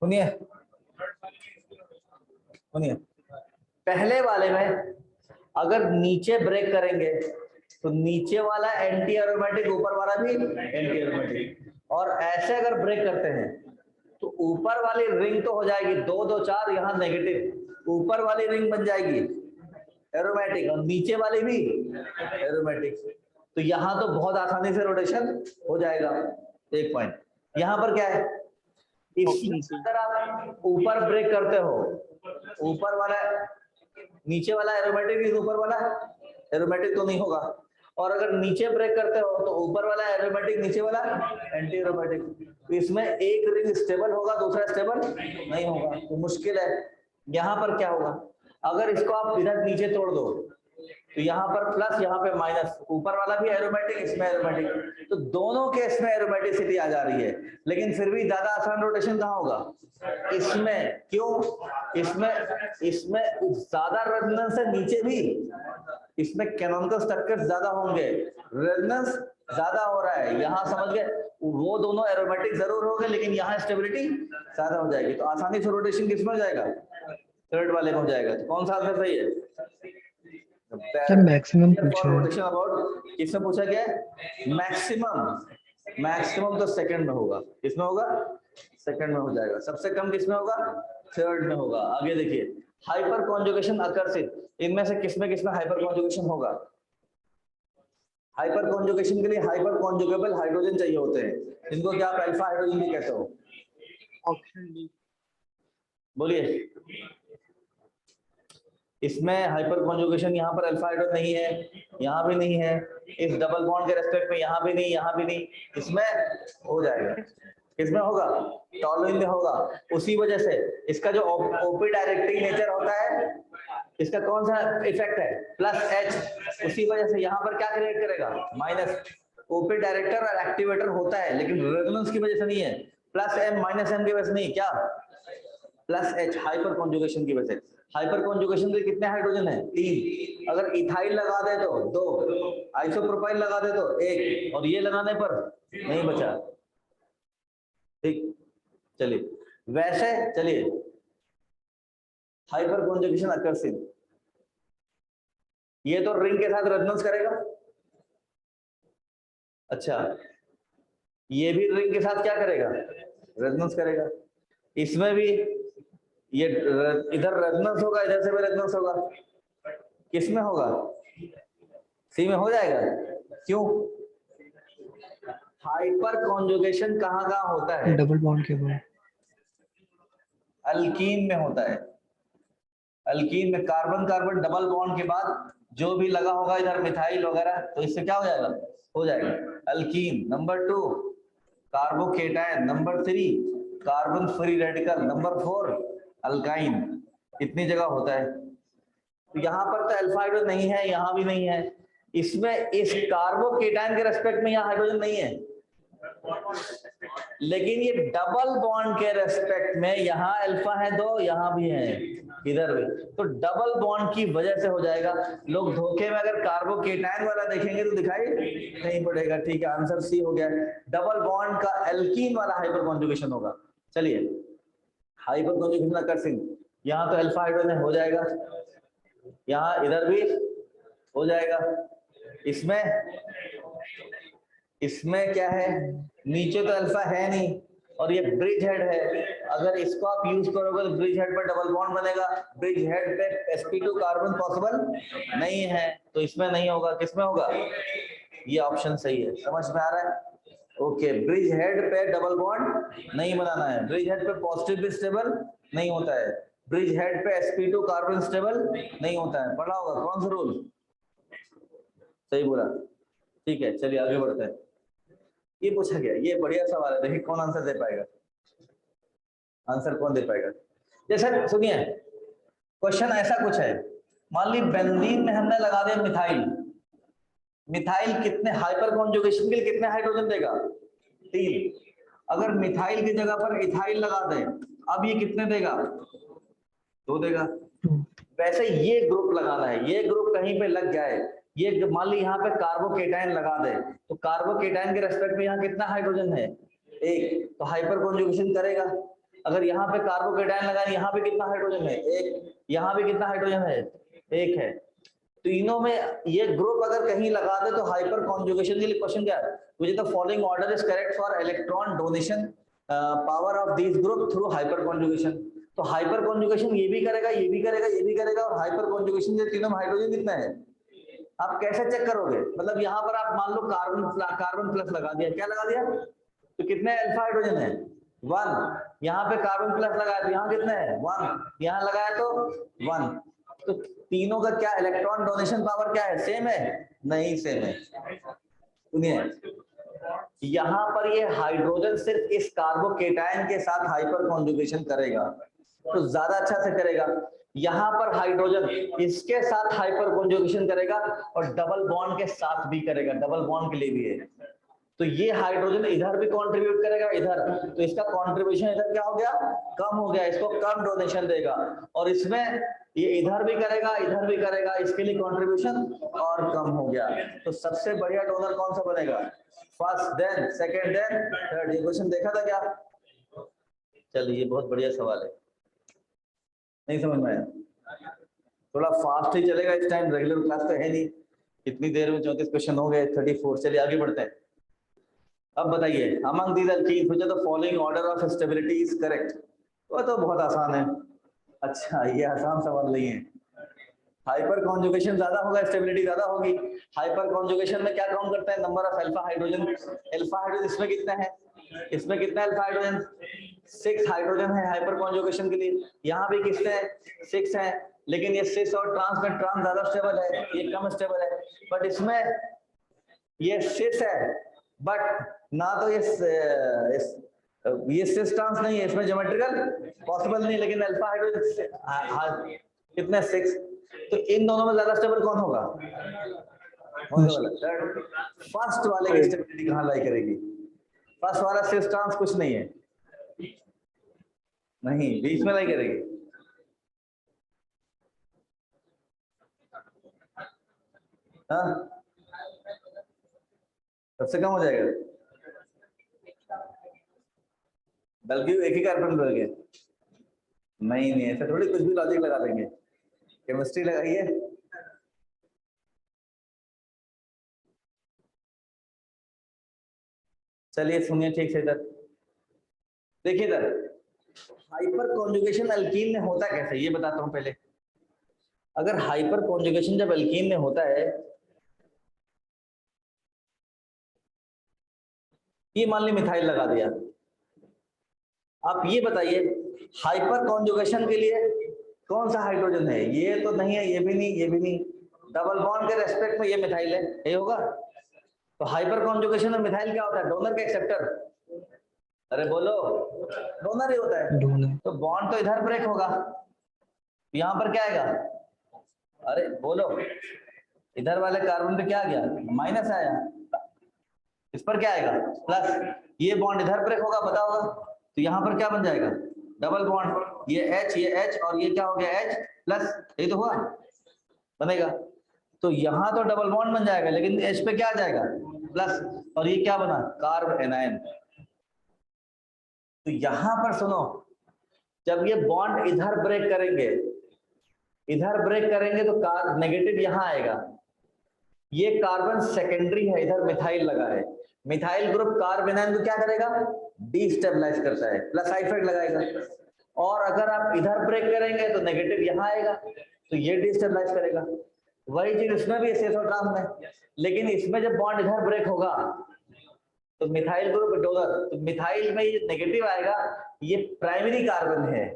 सुनिए सुनिए, पहले वाले में अगर नीचे ब्रेक करेंगे तो नीचे वाला एंटी एरोमेटिक, ऊपर वाला भी एंटी एरोमेटिक। और ऐसे अगर ब्रेक करते हैं तो ऊपर वाली रिंग तो हो जाएगी 2 2 4, यहाँ नेगेटिव, ऊपर वाली रिंग बन जाएगी एरोमेटिक और नीचे वाली भी एरोमेटिक। तो यहाँ तो बहुत आसानी से रोटेशन हो जाएगा। एक पॉइंट यहाँ पर क्या है, अगर आप ऊपर ब्रेक करते हो, ऊपर वाला नीचे वाला एरोमेटिक, ऊपर वाला एरोमेटिक तो नहीं होगा, और अगर नीचे ब्रेक करते हो तो ऊपर वाला एरोमेटिक, नीचे वाला एंटी एरोमेटिक। इसमें एक रिंग स्टेबल होगा, दूसरा स्टेबल नहीं होगा, तो मुश्किल है। यहाँ पर क्या होगा, अगर इसको आप इधर नीचे तोड़ दो तो यहाँ पर प्लस, यहाँ पे माइनस, ऊपर वाला भी एरोमेटिक, इसमें एरोमेटिक, तो दोनों केस में एरोमेटिसिटी आ जा रही है। लेकिन फिर भी ज्यादा आसान रोटेशन कहाँ होगा, इसमें। क्यों, इसमें ज्यादा रेजोनेंस है, नीचे भी इसमें कैनोनिकल स्ट्रक्चर्स ज्यादा होंगे, रेजोनेंस ज्यादा हो रहा है। यहाँ समझ गए, वो दोनों एरोमेटिक जरूर होंगे लेकिन यहाँ स्टेबिलिटी ज्यादा हो जाएगी, तो आसानी से रोटेशन किसमें हो जाएगा, थर्ड वाले में हो जाएगा। तो कौन सा आंसर सही है, सर मैक्सिमम पूछा है। रोटेशन अबाउट किसमें पूछा गया है, मैक्सिमम तो सेकंड में होगा, किसमें होगा, सेकंड में हो जाएगा। सबसे कम किसमें होगा, थर्ड में होगा। आगे देखिए, हाइपर कॉन्जुगेशन आकर्षित, इनमें से किसमें किसमें हाइपर कॉन्जुगेशन होगा। हाइपर कॉन्जुगेशन के लिए हाइपर कॉन्जुगेबल हाइड्रोजन चाहिए होते हैं, जिनको क्या आप अल्फा हाइड्रोजन भी कहते हो। Option D. बोलिए, इसमें हाइपर कॉन्जुगेशन, यहाँ पर अल्फा हाइड्रोजन नहीं है, यहाँ भी नहीं है, इस डबल बॉन्ड के रेस्पेक्ट में यहाँ भी नहीं, यहाँ भी नहीं, इसमें हो जाएगा। किसमें होगा, टॉलुइन में होगा। उसी वजह से इसका जो ओपी डायरेक्टिंग नेचर होता है, इसका कौन सा इफेक्ट है, प्लस एच, उसी वजह से यहाँ पर क्या क्रिएट करेगा, माइनस। ओपी डायरेक्टर और एक्टिवेटर होता है लेकिन रेजोनेंस की वजह से नहीं है, प्लस एम माइनस एम की वजह से नहीं, क्या प्लस एच, हाइपर कॉन्जुगेशन की वजह से। हाइपर कॉन्जुगेशन के कितने हाइड्रोजन है, 3। अगर इथाइल लगा दे तो 2, आइसोप्रोपाइल लगा दे तो 1, और ये लगाने पर नहीं बचा। ठीक, चलिए वैसे, चलिए हाइपर कॉन्जुगेशन आकर्षित, ये तो रिंग के साथ रेजोनेंस करेगा। अच्छा, ये भी रिंग के साथ क्या करेगा, रेजोनेंस करेगा। इसमें भी ये इधर रेजोनेंस होगा, इधर से भी रेजोनेंस होगा, किसमें होगा, सी में हो जाएगा। क्यों, हाइपर कॉन्जुगेशन कहाँ कहाँ होता है, डबल बॉन्ड के बाद, अल्कीन में होता है। अल्कीन में कार्बन कार्बन डबल बॉन्ड के बाद जो भी लगा होगा इधर मिथाइल वगैरह, तो इससे क्या हो जाएगा, हो जाएगा alkyne. Number 2 carbocation, number 3 carbon free radical, number 4 alkyne. कितनी जगह होता है, तो यहाँ पर तो अल्फा हाइड्रोजन नहीं है, यहाँ भी नहीं है। इसमें इस कार्बोकेटायन के रेस्पेक्ट में यहाँ हाइड्रोजन नहीं है, लेकिन ये डबल बॉन्ड के रेस्पेक्ट में यहाँ अल्फा है 2, यहाँ भी है, इधर भी, तो डबल बॉन्ड की वजह से हो जाएगा। लोग धोखे में अगर कार्बोकेटायन वाला देखेंगे तो दिखाई नहीं पड़ेगा। ठीक है, आंसर सी हो गया, डबल बॉन्ड का एल्कीन वाला हाइपर कॉन्जुगेशन होगा। चलिए, हाइपर कॉन्जुगेशन आकर्षित, यहाँ तो अल्फा हाइड्रोजन हो जाएगा, यहाँ इधर भी हो जाएगा। इसमें क्या है, नीचे तो अल्फा है नहीं और ये ब्रिज हेड है, अगर इसको आप यूज करोगे तो ब्रिज हेड पर डबल बॉन्ड बनेगा, ब्रिज हेड पे sp2 कार्बन पॉसिबल नहीं है, तो इसमें नहीं होगा। किसमें होगा, ये ऑप्शन सही है। समझ में आ रहा है, ओके। ब्रिज हेड पे डबल बॉन्ड नहीं बनाना है, ब्रिज हेड पे पॉजिटिव भी स्टेबल नहीं होता है, ब्रिज हेड पे sp2 कार्बन स्टेबल नहीं होता है। पढ़ा होगा, कौन सा रूल, सही बोला। ठीक है, चलिए आगे बढ़ते हैं। ये पूछा गया, ये बढ़िया सवाल है, देखिए कौन आंसर दे पाएगा, आंसर कौन दे पाएगा। जैसे सुनिए, क्वेश्चन ऐसा कुछ है, मान ली बेंजीन में हमने लगा दिया मिथाइल, मिथाइल कितने हाइपर कॉन्जुगेशन के लिए कितने हाइड्रोजन देगा, 3। अगर मिथाइल की जगह पर इथाइल लगा दें, अब ये कितने देगा, 2 देगा। वैसे ये ग्रुप लगाना है, ये ग्रुप कहीं पे लग जाए, ये मान ली यहाँ पे कार्बोकेटायन लगा दे, तो कार्बोकेटायन के रेस्पेक्ट में यहाँ कितना हाइड्रोजन है, 1, तो हाइपर कॉन्जुगेशन करेगा। अगर यहाँ पे कार्बोकेटायन लगाए, यहाँ पे कितना हाइड्रोजन है, 1, यहाँ भी कितना हाइड्रोजन है, 1 है। तीनों में ये ग्रुप अगर कहीं लगा दे तो हाइपर कॉन्जुगेशन के लिए क्वेश्चन क्या है, which the following order is correct for electron donation power of this group through hyper conjugation. तो हाइपर कॉन्जुगेशन ये भी करेगा, ये भी करेगा, ये भी करेगा, और हाइपर कॉन्जुगेशन के तीनों में हाइड्रोजन कितना है आप कैसे चेक करोगे? मतलब यहाँ पर आप मान लो कार्बन प्लस लगा दिया, क्या लगा दिया, तो कितने अल्फा हाइड्रोजन है 1, यहाँ पे कार्बन प्लस लगाया तो यहाँ कितने है 1, यहाँ लगाया तो 1, तो तीनों का क्या इलेक्ट्रॉन डोनेशन पावर क्या है, सेम है? नहीं सेम है। सुनिए यहाँ पर ये हाइड्रोजन सिर्फ इस कार्बोकेटायन के साथ हाइपर कॉन्जुगेशन करेगा तो ज्यादा अच्छा से करेगा। यहाँ पर हाइड्रोजन इसके साथ हाइपर कॉन्जुगेशन करेगा और डबल बॉन्ड के साथ भी करेगा, डबल बॉन्ड के लिए भी है। तो ये हाइड्रोजन इधर भी कंट्रीब्यूट करेगा इधर, तो इसका कंट्रीब्यूशन इधर क्या हो गया, कम हो गया, इसको कम डोनेशन देगा। और इसमें ये इधर भी करेगा इधर भी करेगा, इसके लिए कंट्रीब्यूशन और कम हो गया। तो सबसे बढ़िया डोनर कौन सा बनेगा, first then second then third. ये क्वेश्चन देखा था क्या? चलिए बहुत बढ़िया सवाल है, नहीं समझ में आया? थोड़ा फास्ट ही चलेगा इस टाइम, रेगुलर क्लास तो है नहीं। कितनी देर में 34 क्वेश्चन हो गए, 34। चलिए आगे बढ़ते हैं। अब बताइए among these alkenes which of the following order of stability is correct? वो तो बहुत आसान है। अच्छा ये आसान सवाल नहीं है। हाइपर कॉन्जुगेशन ज्यादा होगा स्टेबिलिटी ज्यादा होगी। हाइपर कॉन्जुगेशन में क्या काउंट करते हैं, number of alpha hydrogen. Alpha hydrogen इसमें कितना है, इसमें कितना अल्फा हाइड्रोजन 6 हाइड्रोजन है हाइपर कॉन्जुगेशन के लिए। यहाँ भी कितने हैं 6 है, लेकिन ये 6 और ट्रांस में ट्रांस ज्यादा स्टेबल है, ये कम स्टेबल है। बट इसमें ये 6 है बट ना तो ये 6 ट्रांस नहीं है, इसमें ज्योमेट्रिकल पॉसिबल नहीं, लेकिन अल्फा हाइड्रोजन कितने 6। तो इन दोनों में ज्यादा स्टेबल कौन होगा, फर्स्ट वाले की स्टेबिलिटी कहां लाई करेगी? फर्स्ट वाला 6 ट्रांस कुछ नहीं है, नहीं बीच में लाई करेगी। हाँ सबसे कम हो जाएगा, बल्कि एक ही कार्बन बढ़ गया। नहीं नहीं ऐसा थोड़ी, कुछ भी लॉजिक लगा देंगे, केमिस्ट्री लगाइए। चलिए सुनिए ठीक से इधर देखिए, इधर हाइपर कॉन्जुगेशन अल्कीन में होता कैसे ये बताता हूं पहले। अगर हाइपर कॉन्जुगेशन जब अल्कीन में होता है, ये मान ली मिथाइल लगा दिया, आप ये बताइए हाइपर कॉन्जुगेशन के लिए कौन सा हाइड्रोजन है, ये तो नहीं है, ये भी नहीं, ये भी नहीं। डबल बॉन्ड के रेस्पेक्ट में ये मिथाइल है, ये होगा। तो हाइपर कॉन्जुगेशन में मिथाइल क्या होता है, डोनर का एक्सेप्टर? अरे बोलो, डोनर ही होता है। तो बॉन्ड तो इधर ब्रेक होगा, यहाँ पर क्या आएगा, अरे बोलो, इधर वाले कार्बन पे क्या आ गया, माइनस आया, इस पर क्या आएगा प्लस। ये बॉन्ड इधर ब्रेक होगा, पता होगा, तो यहाँ पर क्या बन जाएगा, डबल बॉन्ड, ये H और ये क्या हो गया H प्लस, ये तो हुआ बनेगा। तो यहाँ तो डबल बॉन्ड बन जाएगा, लेकिन H पे क्या आ जाएगा प्लस, और ये क्या बना कार्ब एनायन। तो यहाँ पर सुनो, जब ये बॉन्ड इधर ब्रेक करेंगे, इधर ब्रेक करेंगे तो कार्ब नेगेटिव यहाँ आएगा। ये कार्बन सेकेंडरी है, इधर मिथाइल लगा है, मिथाइल ग्रुप कार्ब एनायन को क्या करेगा, डिस्टेबलाइज करता है, प्लस हाइफेट लगाएगा। और अगर आप इधर ब्रेक करेंगे तो नेगेटिव यहाँ आएगा, तो ये डिस्टेबलाइज करेगा। वही चीज इसमें भी है ट्रांस में, लेकिन इसमें जब बॉन्ड इधर ब्रेक होगा तो मिथाइल ग्रुप डोनर, तो मिथाइल में ये नेगेटिव आएगा, ये प्राइमरी कार्बन है,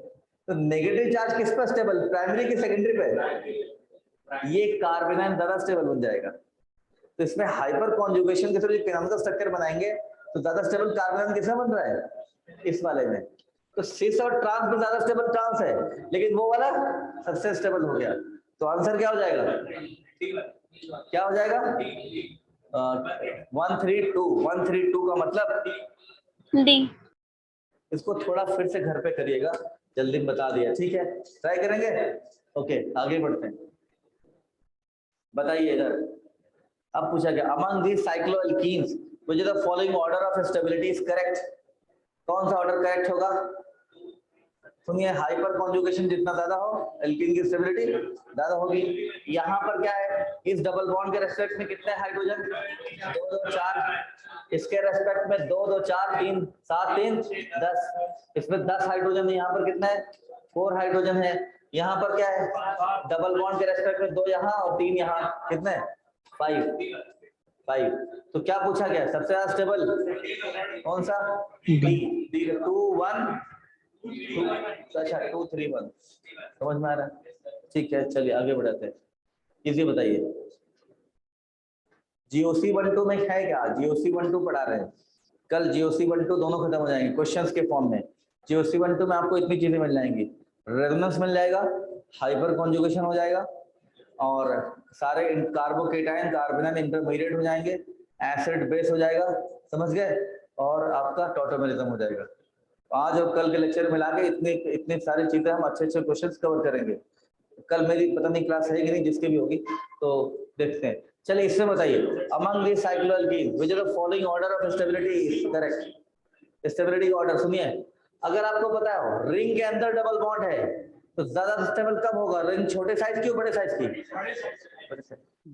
तो नेगेटिव चार्ज किस पर स्टेबल, प्राइमरी की सेकेंडरी पे, ये कार्बन एनायन ज्यादा स्टेबल बन जाएगा। तो इसमें हाइपर कॉन्जुगेशन के थ्रू केमिकल स्ट्रक्चर बनाएंगे तो ज्यादा स्टेबल कार्बन किसमें बन रहा है, इस वाले में। तो सिस और ट्रांस में ज्यादा स्टेबल ट्रांस है, लेकिन वो वाला सबसे स्टेबल हो गया। तो आंसर क्या हो जाएगा, क्या हो जाएगा 132 का मतलब डी। इसको थोड़ा फिर से घर पे करिएगा, जल्दी बता दिया, ठीक है, ट्राई करेंगे। ओके आगे बढ़ते हैं, बताइए इधर। अब पूछा गया among these cycloalkenes which is the following order of stability is correct. कौन सा ऑर्डर करेक्ट होगा, सुनिए, हाइपर कॉन्जुगेशन जितना ज्यादा हो एल्कीन की स्टेबिलिटी ज्यादा होगी। यहाँ पर क्या है, इस डबल बॉन्ड के रेस्पेक्ट में कितने हाइड्रोजन, 2 2 4, इसके रेस्पेक्ट में 2 2 4 3 7 3 10, इसमें 10 हाइड्रोजन है। यहाँ पर कितना है, 4 हाइड्रोजन है। यहाँ पर क्या है, डबल बॉन्ड के रेस्पेक्ट में 2 यहाँ और 3 यहाँ, कितने 5। तो क्या पूछा गया, सबसे ज्यादा स्टेबल कौन सा, डी 2 1 2, अच्छा 2 3 1, समझ में आ रहा है? ठीक है, चलिए आगे बढ़ाते हैं। इसी बताइए, जीओसी 1-2 में है क्या, जीओसी 1-2 पढ़ा रहे हैं कल, जीओसी 1-2 दोनों खत्म हो जाएंगे क्वेश्चंस के फॉर्म में। जीओसी 1-2 में आपको इतनी चीजें मिल जाएंगी, रेजोनेंस मिल जाएगा, हाइपर कॉन्जुगेशन हो जाएगा, और सारे कार्बोकेटाइन कार्बोनिल इंटरमीडिएट हो जाएंगे, एसिड बेस हो जाएगा, समझ गए, और आपका टॉटोमेरिज्म हो जाएगा। आज और कल के लेक्चर मिला के इतनी सारी चीजें हम अच्छे क्वेश्चंस कवर करेंगे। कल मेरी पता नहीं क्लास है कि नहीं, जिसकी भी होगी तो देखते हैं। चलिए इसमें बताइए, among the cycloalkene which of the following order of stability is correct. Stability का ऑर्डर सुनिए, अगर आपको पता हो रिंग के अंदर डबल बॉन्ड है तो ज्यादा स्टेबल कब होगा, रिंग छोटे साइज की और बड़े साइज की,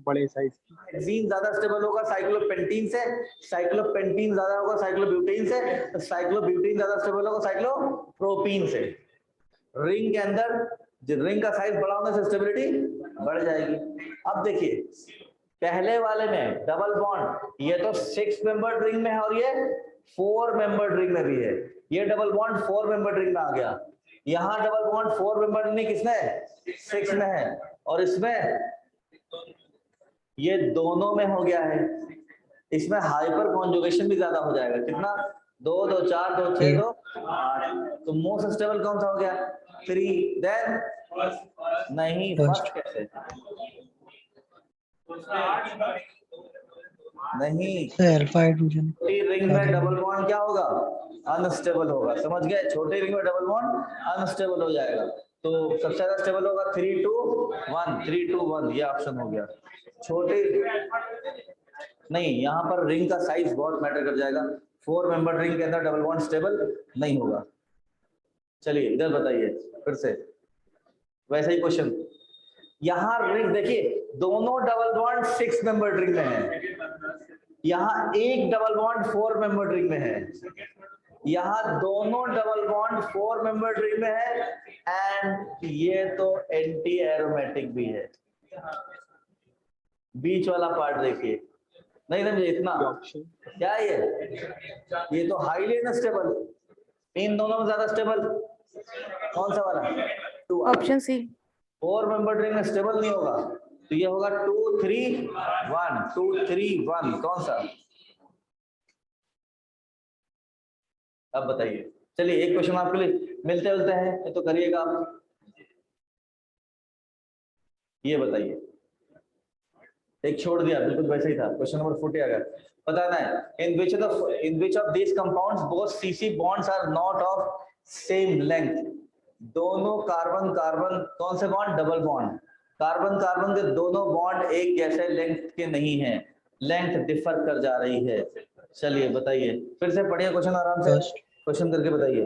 बड़े साइज की। हेक्सीन ज्यादा स्टेबल होगा साइक्लोपेंटीन से, साइक्लोपेंटीन ज्यादा होगा साइक्लोब्यूटेन से, तो साइक्लोब्यूटेन ज्यादा स्टेबल होगा साइक्लोप्रोपीन से। रिंग के अंदर रिंग का साइज बड़ा होने से स्टेबिलिटी बढ़ जाएगी। अब देखिए पहले वाले में डबल बॉन्ड, ये तो 6 मेंबर रिंग में है और ये 4 मेंबर रिंग में भी है। ये डबल बॉन्ड 4 मेंबर रिंग में आ गया, यहाँ डबल बॉन्ड 4 मेंबर रिंग किसमें है, 6 में है, और इसमें ये दोनों में हो गया है। इसमें हाइपर कॉन्जुगेशन भी ज्यादा हो जाएगा, कितना 2 2 4 2 6 2 8, तो मोस्ट स्टेबल कौन सा हो गया, 3, देन नहीं फर्स्ट कैसे, नहीं अल्फा हाइड्रोजन। छोटी रिंग में डबल बॉन्ड क्या होगा, अनस्टेबल होगा, समझ गए, छोटी रिंग में डबल बॉन्ड अनस्टेबल हो जाएगा। तो सबसे ज्यादा स्टेबल होगा 3 2 1, 3 2 1, ये ऑप्शन हो गया। छोटी नहीं, यहाँ पर रिंग का साइज बहुत मैटर कर जाएगा, 4 मेंबर रिंग के अंदर डबल बॉन्ड स्टेबल नहीं होगा। चलिए इधर बताइए फिर से वैसा ही क्वेश्चन, यहाँ रिंग देखिए दोनों डबल बॉन्ड 6 मेंबर रिंग में है, यहाँ एक डबल बॉन्ड 4 मेंबर रिंग में है, यहाँ दोनों डबल बॉन्ड 4 मेंबर रिंग में है, एंड ये तो एंटी एरोमेटिक भी है। बीच वाला पार्ट देखिए, नहीं समझे इतना क्या है ये तो हाईली अनस्टेबल। इन दोनों में ज्यादा स्टेबल कौन सा वाला, ऑप्शन सी। 4 मेंबर रिंग में स्टेबल नहीं होगा, तो ये होगा 2 3 1, 2 3 1, कौन सा। अब बताइए, चलिए एक क्वेश्चन आपके लिए मिलते जुलते हैं तो करिएगा आप। ये बताइए, एक छोड़ दिया बिल्कुल वैसे ही था, क्वेश्चन नंबर 40 आ गया। बताना है in which of this compounds both CC bonds are not of same length. दोनों कार्बन कार्बन कौन से bond, double bond, carbon carbon के दोनों बॉन्ड एक जैसे लेंथ के नहीं है, लेंथ डिफर कर जा रही है। चलिए बताइए, फिर से पढ़िए क्वेश्चन आराम से, क्वेश्चन करके बताइए।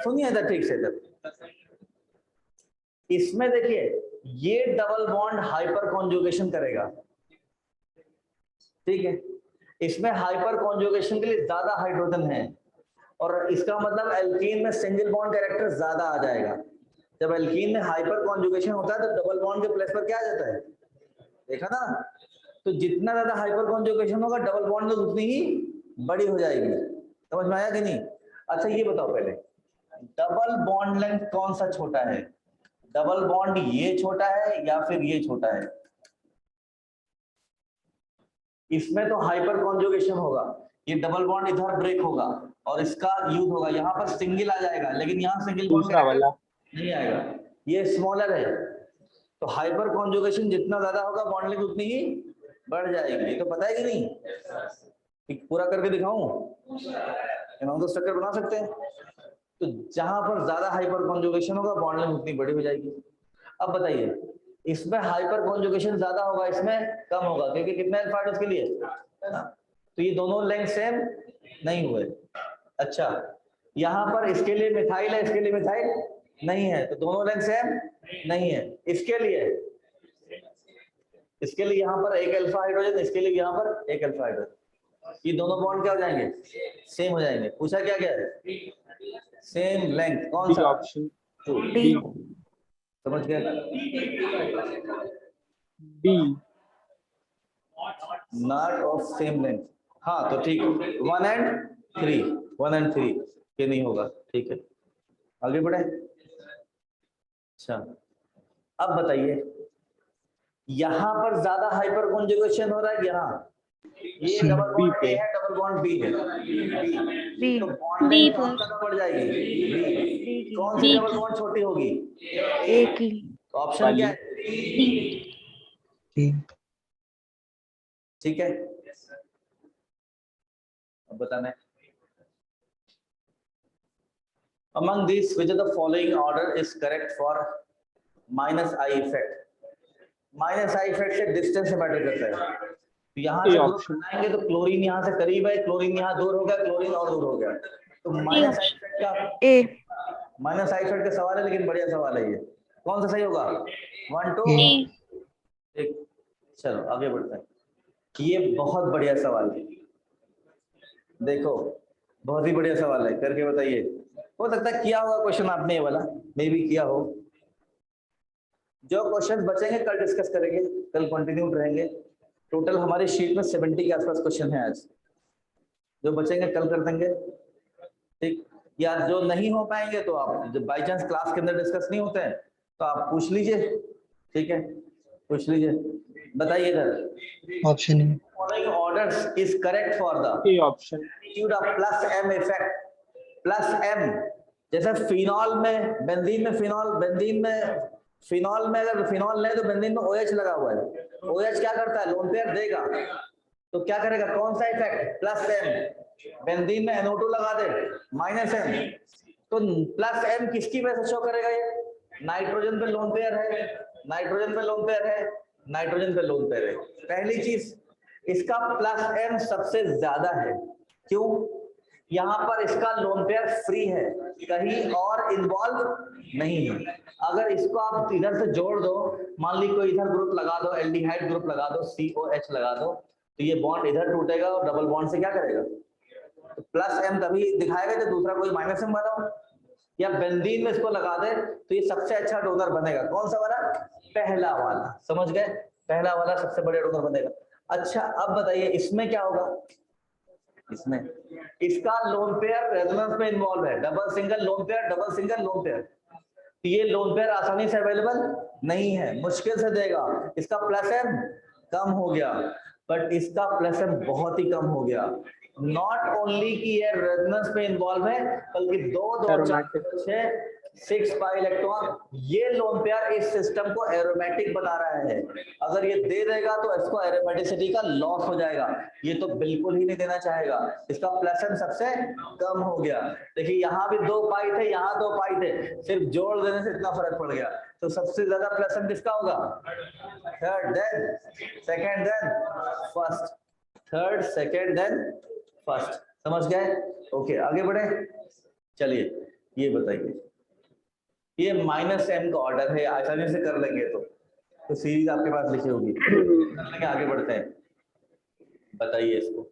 सुनिए इधर ठीक से, इधर इसमें देखिए ये डबल बॉन्ड हाइपर कॉन्जुगेशन करेगा, ठीक है, इसमें हाइपर कॉन्जुगेशन के लिए ज्यादा हाइड्रोजन है, और इसका मतलब एल्कीन में सिंगल बॉन्ड कैरेक्टर ज्यादा आ जाएगा। जब एल्कीन में हाइपर कॉन्जुगेशन होता है तो डबल बॉन्ड के प्लेस पर क्या आ जाता है, देखा ना, तो जितना ज्यादा हाइपर कॉन्जुगेशन होगा डबल बॉन्ड में उतनी ही बड़ी हो जाएगी। समझ में आया कि नहीं। अच्छा ये बताओ पहले, डबल बॉन्ड लेंथ कौन सा छोटा है, डबल बॉन्ड ये छोटा है या फिर ये छोटा है। इसमें तो हाइपर कॉन्जुगेशन होगा, ये डबल बॉन्ड इधर ब्रेक होगा और इसका यूज होगा, यहाँ पर सिंगल आ जाएगा, लेकिन यहाँ सिंगल दूसरा वाला नहीं आएगा, ये स्मॉलर है। तो हाइपर कॉन्जुगेशन जितना ज्यादा होगा बॉन्ड लेंथ उतनी ही बढ़ जाएगी। ये तो पता है कि नहीं, पूरा करके दिखाऊं, तो स्ट्रक्चर बना सकते हैं। तो जहां पर ज्यादा हाइपर कॉन्जुगेशन होगा बॉन्ड लेंथ उतनी बड़ी हो जाएगी। अब बताइए, इसमें हाइपर कॉन्जुगेशन ज्यादा होगा, इसमें कम होगा, क्योंकि कितना अल्फा है उसके लिए, तो ये दोनों लेंथ सेम नहीं हुए। अच्छा, यहाँ पर इसके लिए मिथाइल है, इसके लिए मिथाइल नहीं है, तो दोनों लेंथ सेम नहीं है। इसके लिए यहाँ पर एक अल्फा हाइड्रोजन, इसके लिए यहाँ पर एक अल्फा हाइड्रोजन, ये दोनों बॉन्ड क्या हो जाएंगे? सेम हो जाएंगे। पूछा क्या क्या है? Same length. कौन डी सा? ऑप्शन। डी। समझ गए? D not of same length. हाँ तो ठीक है, 1 and 3, 1 and 3 ये नहीं होगा। ठीक है, आगे बढ़े। अच्छा, अब बताइए, यहाँ पर ज्यादा हाइपर कॉन्जुगेशन हो रहा है, यहाँ ये डबल बॉन्ड ए है, डबल बॉन्ड बी है, बी। तो बॉन्ड बी लेंथ कौन पर। सा बढ़ जाएगी? बी। कौन सी बी डबल की। बॉन्ड छोटी होगी? ए की। तो ऑप्शन क्या है? डी। डी। ठीक है, अब बताना है। Among these, which of the following order is correct for minus I effect? Minus I effect से डिस्टेंस से मैटर करता है। तो यहाँ से ग्रुप बनाएंगे तो क्लोरीन यहाँ से करीब है, क्लोरीन यहाँ दूर हो गया, क्लोरीन और दूर हो गया, तो माइनस आई इफेक्ट का ए। माइनस आई इफेक्ट का सवाल है, लेकिन बढ़िया सवाल है ये। कौन सा सही होगा? 1 2 ए। एक। चलो आगे बढ़ते हैं। ये बहुत बढ़िया सवाल है, देखो बहुत ही बढ़िया सवाल है, करके बताइए। हो सकता है किया होगा क्वेश्चन आपने ये वाला, मे भी किया हो। जो क्वेश्चन बचेंगे कल डिस्कस करेंगे, कल कंटिन्यू रहेंगे। टोटल हमारी शीट में 70 के आसपास क्वेश्चन है आज, जो बचेंगे कल कर देंगे। ठीक, या जो नहीं हो पाएंगे तो आप जब बाई चांस क्लास के अंदर डिस्कस नहीं होते हैं तो आप पूछ लीजिए। ठीक है, पूछ लीजिए। बताइए इधर, option A. Following orders is correct for the A option. Magnitude of plus M effect. Plus M, जैसे फिनॉल में, बेंजीन में फिनॉल, बेंजीन में फिनॉल में अगर फिनॉल ले तो बेंजीन में OH लगा हुआ है, OH क्या करता है? लोन पेयर देगा, तो क्या करेगा? कौन सा इफेक्ट? Plus M. बेंजीन में NO2 लगा दे, माइनस एम, तो प्लस एम किसकी वजह से शो करेगा? ये नाइट्रोजन पे लोन पेयर है, नाइट्रोजन पे लोन पेयर है, नाइट्रोजन पे लोन पेयर है। पहली चीज, इसका प्लस एम सबसे ज्यादा है। क्यों? यहाँ पर इसका लोन पेयर फ्री है, कहीं और इन्वॉल्व नहीं है। अगर इसको आप इधर से जोड़ दो, मान ली कोई इधर ग्रुप लगा दो, एल्डिहाइड ग्रुप लगा दो, COH लगा दो, तो ये बॉन्ड इधर टूटेगा और डबल बॉन्ड से क्या करेगा? तो प्लस एम तभी दिखाएगा जब दूसरा कोई माइनस एम वाला हो। या बेंजीन में इसको लगा दे तो ये सबसे अच्छा डोनर बनेगा। कौन सा वाला? पहला वाला। समझ गए? पहला वाला सबसे बढ़िया डोनर बनेगा। अच्छा, अब बताइए इसमें क्या होगा? इसमें इसका लोन पेयर रेजोनेंस में इन्वॉल्व है, double single lone pair, double single lone pair. ये लोन पेयर आसानी से अवेलेबल नहीं है, मुश्किल से देगा। इसका प्लस एम कम हो गया, बट इसका प्लस एम बहुत ही कम हो गया। नॉट ओनली कि ये रेजोनेंस में इन्वॉल्व है, बल्कि 2 4 6 6 पाई इलेक्ट्रॉन, ये लोन पेयर इस सिस्टम को एरोमेटिक बना रहा है। अगर ये दे देगा तो इसको एरोमेटिसिटी का लॉस हो जाएगा, ये तो बिल्कुल ही नहीं देना चाहेगा। इसका प्लस एम सबसे कम हो गया। देखिए यहाँ भी 2 पाई थे, यहाँ 2 पाई थे, सिर्फ जोड़ देने से इतना फर्क पड़ गया। तो सबसे ज्यादा प्लस एम किसका होगा? Third, then second, then first. Third, second, then first. समझ गए? ओके, आगे बढ़े। चलिए ये बताइए, ये माइनस एम का ऑर्डर है, आसानी से कर लेंगे तो सीरीज आपके पास लिखी होगी, कर लेंगे। आगे बढ़ते हैं, बताइए इसको।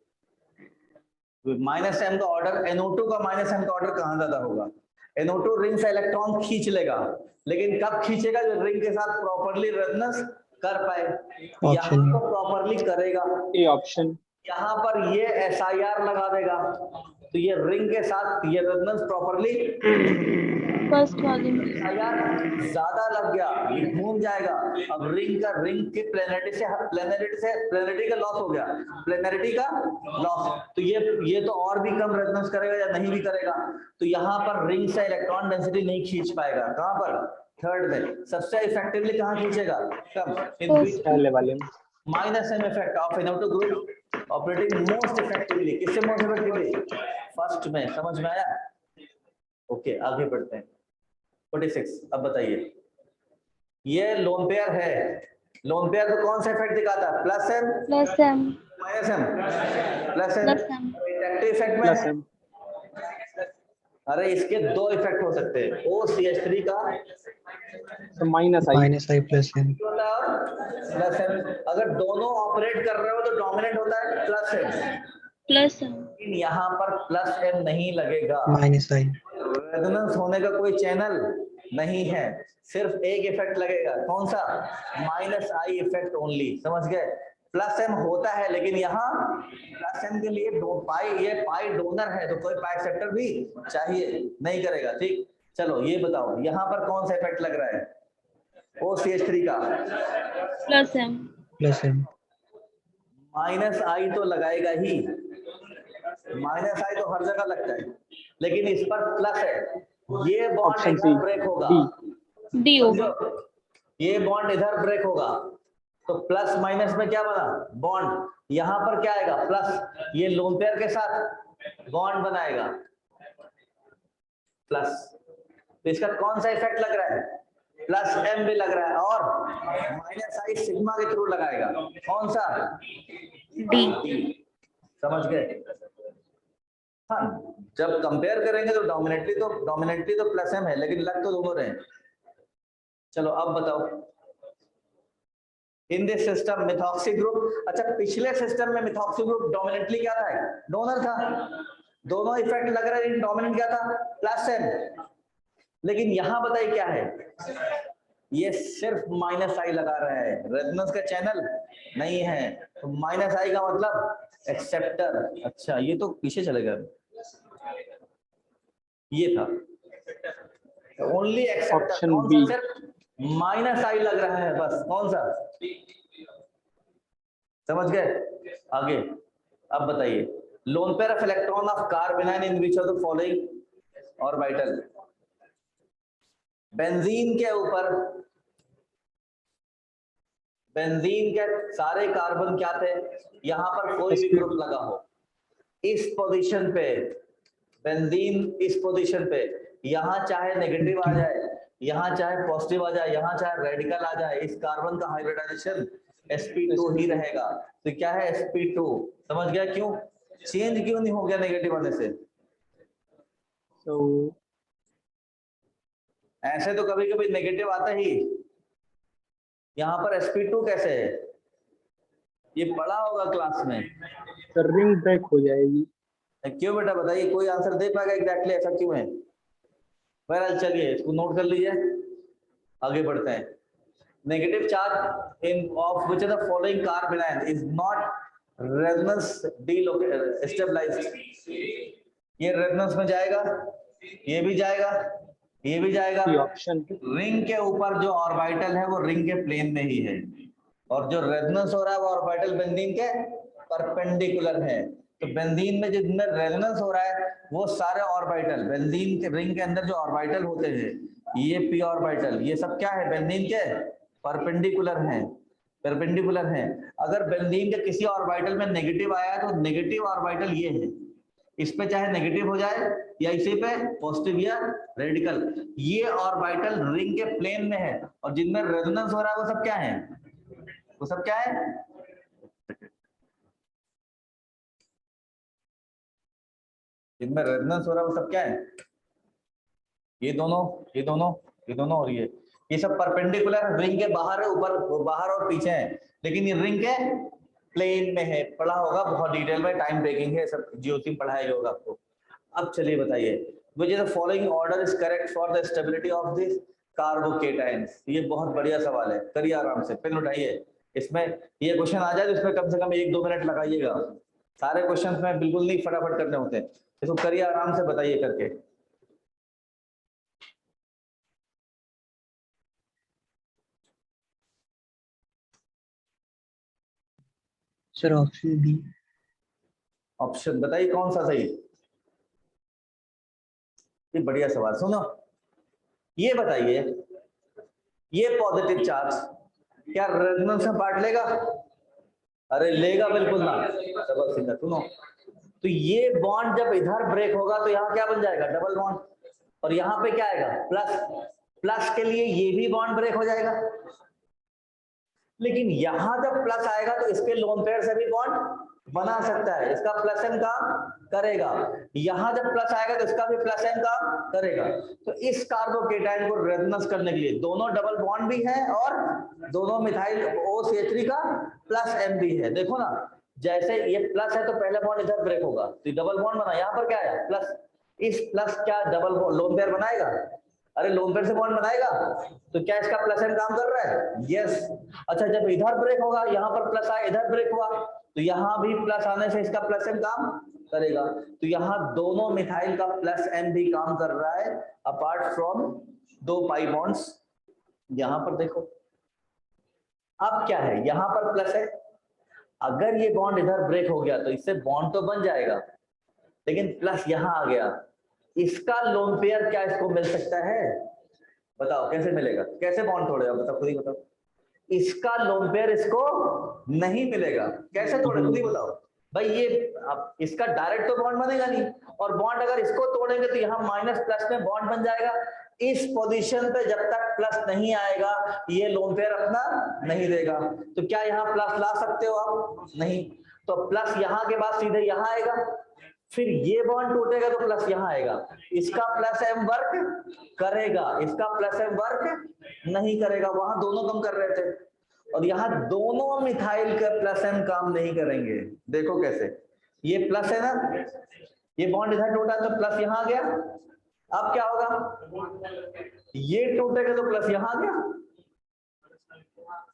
माइनस एम का ऑर्डर, NO2 का माइनस एम का ऑर्डर कहाँ ज्यादा होगा? NO2 रिंग से इलेक्ट्रॉन खींच लेगा, लेकिन कब खींचेगा? जो रिंग के साथ प्रॉपर्ली रेजोनेंस कर पाए। यहाँ तो प्रॉपर्ली करेगा, ए ऑप्शन। यहाँ पर ये SIR लगा देगा, तो ये रिंग के साथ ये रेजोनेंस प्रॉपर्ली फर्स्ट वाले में यार ज्यादा लग गया, ये घूम जाएगा। अब रिंग की प्लेनरिटी का लॉस हो गया, प्लेनरिटी का लॉस, तो ये तो और भी कम रेजोनेंस करेगा या नहीं भी करेगा। तो यहाँ पर रिंग से इलेक्ट्रॉन डेंसिटी नहीं खींच पाएगा। कहाँ पर? थर्ड में। सबसे इफेक्टिवली कहाँ खींचेगा? कम, पहले वाले में। Minus M effect of NO2 group operating most effectively. किससे मोस्ट इफेक्टिवली? फर्स्ट में। समझ में आया? ओके, आगे बढ़ते हैं। 46। अब बताइए, ये लोन पेयर है, लोन पेयर को कौन सा इफेक्ट दिखाता है? Plus M, plus M, minus M, plus M. Plus M, inductive effect में प्लस एम। अरे इसके दो इफेक्ट हो सकते हैं, OCH3 का तो minus I. -I plus M. होता है और प्लस एम। अगर दोनों ऑपरेट कर रहे हो तो डोमिनेंट होता है प्लस एम, प्लस लेकिन यहाँ पर प्लस एम नहीं लगेगा। -I. रेजोनेंस होने का कोई चैनल नहीं है, सिर्फ एक इफेक्ट लगेगा, कौन सा? -I effect only. समझ गए? प्लस एम होता है लेकिन यहाँ प्लस एम के लिए ये पाई डोनर है तो कोई पाई एक्सेप्टर भी चाहिए, नहीं करेगा। ठीक, चलो ये बताओ यहाँ पर कौन सा इफेक्ट लग रहा है OCH3 का? Plus M. Plus M. -I तो लगाएगा ही, -I तो हर जगह लगता है, लेकिन इस पर प्लस है। ये बॉन्ड ऑप्शन इधर ब्रेक होगा, डी होगा। ये बॉन्ड इधर ब्रेक होगा तो प्लस माइनस में क्या बना? बॉन्ड। यहां पर क्या आएगा? प्लस। ये लोन पेयर के साथ बॉन्ड बनाएगा प्लस। तो इसका कौन सा इफेक्ट लग रहा है? प्लस एम भी लग रहा है और -I सिग्मा के थ्रू लगाएगा, कौन सा? डी। समझ गए? हाँ, जब कंपेयर करेंगे तो डोमिनेटली तो प्लस एम है, लेकिन लग तो दोनों रहे। चलो अब बताओ, in this system methoxy group, अच्छा पिछले सिस्टम में मिथॉक्सी ग्रुप डोमिनेटली क्या था? डोनर था। दोनों इफेक्ट लग रहा है, डोमिनेंट क्या था? Plus M. लेकिन यहां बताइए क्या है? ये सिर्फ -I लगा रहा है, रेजोनेंस का चैनल नहीं है, तो -I का मतलब एक्सेप्टर। अच्छा ये तो पीछे चलेगा, ये था ओनली एक्सेप्टर। ऑप्शन कौन बी। सा? सिर्फ -I लग रहा है बस, कौन सा? समझ गए? आगे अब बताइए, lone pair of electron of कार्बेनाइन in which of the following orbital? Benzene के ऊपर, बेंजीन के सारे कार्बन क्या थे? यहां पर कोई भी ग्रुप लगा हो, इस पोजीशन पे बेंजीन, इस पोजीशन पे, यहां चाहे नेगेटिव आ जाए, यहां चाहे पॉजिटिव आ जाए, यहां चाहे रेडिकल आ जाए, इस कार्बन का हाइब्रिडाइजेशन sp2 ही रहेगा। तो क्या है? sp2। समझ गया? क्यों चेंज क्यों नहीं हो गया नेगेटिव आने से? तो ऐसे तो कभी कभी नेगेटिव आता ही, यहाँ पर sp2 कैसे है? ये पढ़ा होगा क्लास में। तो रिंग ब्रेक हो जाएगी। क्यों बेटा बताइए, कोई आंसर दे पाएगा एग्जैक्टली ऐसा क्यों है? बहरहाल चलिए इसको नोट कर लीजिए, आगे बढ़ते हैं। Negative charge in of which of the following carbanion is not resonance stabilised? ये रेजोनेंस में जाएगा, ये भी जाएगा, ये भी जाएगा। ऑप्शन रिंग के ऊपर जो ऑर्बिटल है वो रिंग के प्लेन में ही है, और जो रेजोनेंस हो रहा है वो ऑर्बिटल बेंजीन के परपेंडिकुलर है। तो बेंजीन में जिनमें रेजोनेंस हो रहा है वो सारे ऑर्बिटल बेंजीन के रिंग के अंदर जो ऑर्बिटल होते हैं, ये p ऑर्बिटल, ये सब क्या है? बेंजीन के परपेंडिकुलर हैं, परपेंडिकुलर हैं। अगर बेंजीन के किसी ऑर्बिटल में नेगेटिव आया तो नेगेटिव ऑर्बिटल ये है, इस पे चाहे नेगेटिव हो जाए या इसी पे पॉजिटिव या रेडिकल, ये ऑर्बिटल रिंग के प्लेन में है, और जिनमें रेजोनेंस हो रहा है वो सब क्या है? वो सब क्या है? जिनमें रेजोनेंस हो रहा है वो सब क्या है? ये दोनों, ये दोनों, ये दोनों और ये सब परपेंडिकुलर रिंग के बाहर है, ऊपर बाहर और पीछे है, लेकिन ये रिंग के प्लेन में है। पढ़ा होगा बहुत डिटेल में, टाइम ब्रेकिंग है, सब जियोसिम पढ़ाया होगा आपको। अब चलिए बताइए, which is the following order is correct for the stability of this carbocations? ये बहुत बढ़िया सवाल है, करिए आराम से, पेन उठाइए। इसमें ये क्वेश्चन आ जाए तो इसमें कम से कम 1-2 मिनट लगाइएगा। सारे क्वेश्चंस में बिल्कुल नहीं फटाफट करने होते हैं, इसको करिए आराम से, बताइए करके। Sir option B. ऑप्शन बताइए कौन सा सही? ये बढ़िया सवाल, सुनो ये बताइए, ये पॉजिटिव चार्ज क्या रेजोनेंस में पार्ट लेगा? अरे लेगा बिल्कुल ना। डबल सिंगल, सुनो तो ये बॉन्ड जब इधर ब्रेक होगा तो यहाँ क्या बन जाएगा? डबल बॉन्ड, और यहाँ पे क्या आएगा? प्लस। प्लस के लिए ये भी बॉन्ड ब्रेक हो जाएगा, लेकिन यहां जब प्लस आएगा तो इसके लोन पेयर से भी बॉन्ड बना सकता है, इसका प्लस एम काम करेगा। यहां जब प्लस आएगा तो इसका भी प्लस एम काम करेगा। तो इस कार्बोकेटाइन को रेजोनेंस करने के लिए दोनों डबल बॉन्ड भी है और दोनों मिथाइल OCH3 का प्लस एम भी है। देखो ना, जैसे ये प्लस है तो पहला बॉन्ड इधर ब्रेक होगा तो डबल बॉन्ड बना, यहाँ पर क्या है प्लस, इस प्लस क्या डबल लोन पेयर बनाएगा? अरे लोन पेयर से बॉन्ड बनाएगा, तो क्या इसका प्लस एम काम कर रहा है? यस। अच्छा, जब इधर ब्रेक होगा, यहाँ पर प्लस आया, इधर ब्रेक हुआ, तो यहाँ भी प्लस आने से इसका प्लस एम काम करेगा। तो यहाँ दोनों मिथाइल का प्लस एम भी काम कर रहा है अपार्ट फ्रॉम 2 पाई बॉन्ड्स। यहाँ पर देखो, अब क्या है, यहाँ पर प्लस है, अगर ये बॉन्ड इधर ब्रेक हो गया तो इससे बॉन्ड तो बन जाएगा, लेकिन प्लस यहाँ आ गया, इसका लोन पेयर क्या इसको मिल सकता है? बताओ कैसे मिलेगा, कैसे बॉन्ड तोड़ेगा? बताओ, खुद ही बताओ। इसका लोन पेयर इसको नहीं मिलेगा, कैसे तोड़े? खुद ही बताओ भाई। ये अब इसका डायरेक्ट तो बॉन्ड बनेगा नहीं, और बॉन्ड अगर इसको तोड़ेंगे तो यहाँ माइनस प्लस में बॉन्ड बन जाएगा। इस पोजीशन पे जब तक प्लस नहीं आएगा ये लोन पेयर अपना नहीं देगा। तो क्या यहाँ प्लस ला सकते हो आप? नहीं। तो प्लस यहाँ के बाद सीधे यहाँ आएगा, फिर ये बॉन्ड टूटेगा तो प्लस यहाँ आएगा, इसका प्लस एम वर्क करेगा, इसका प्लस एम वर्क नहीं करेगा। वहां दोनों कम कर रहे थे और यहाँ दोनों मिथाइल का प्लस एम काम नहीं करेंगे। देखो कैसे, ये प्लस है ना, ये बॉन्ड इधर टूटा तो प्लस यहाँ आ गया। अब क्या होगा, ये टूटेगा तो प्लस यहाँ आ गया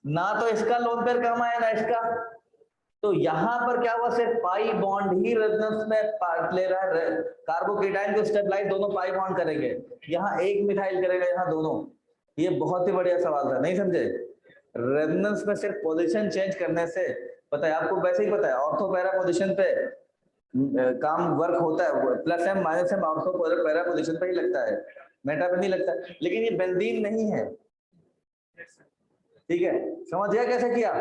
ना, तो इसका लोन पेयर काम आया ना इसका। तो यहां पर क्या हुआ, सिर्फ पाई बॉन्ड ही रेजोनेंस में पार्ट ले रहा है। कार्बोकेटाइन को स्टेबलाइज दोनों पाई बॉन्ड करेंगे, यहाँ एक मिथाइल करेगा, यहाँ दोनों। ये बहुत ही बढ़िया सवाल था, नहीं समझे? रेजोनेंस में सिर्फ पोजीशन चेंज करने से, पता है आपको, वैसे ही पता है ऑर्थो पैरा पोजीशन पे काम वर्क होता है, plus M minus M ortho para position पे ही लगता है, मेटा पे नहीं लगता। लेकिन ये बेंजीन नहीं है, ठीक है? समझ गया कैसे किया?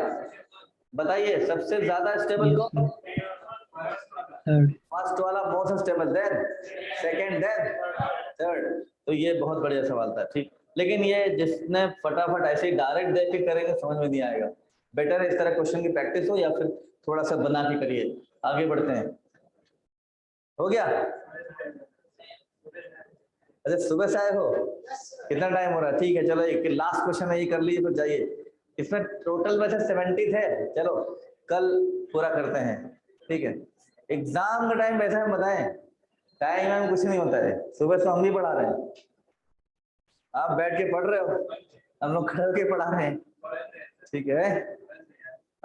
बताइए सबसे ज्यादा स्टेबल कौन? फर्स्ट वाला most stable, then second, then third. तो ये बहुत बढ़िया सवाल था, ठीक। लेकिन ये जिसने फटाफट ऐसे ही डायरेक्ट देख के करेंगे समझ में नहीं आएगा। बेटर है इस तरह क्वेश्चन की प्रैक्टिस हो या फिर थोड़ा सा बना के करिए। आगे बढ़ते हैं, हो गया? अच्छा सुबह से आए हो, कितना टाइम हो रहा है? ठीक है चलो, एक लास्ट क्वेश्चन है, ये कर लीजिए फिर जाइए। इसमें टोटल वैसे 70 थे, चलो कल पूरा करते हैं, ठीक है? एग्जाम का टाइम वैसा हम बताएं, टाइम में कुछ नहीं होता है, सुबह से हम भी पढ़ा रहे हैं, आप बैठ के पढ़ रहे हो, हम लोग खड़े होके पढ़ा रहे हैं, ठीक है?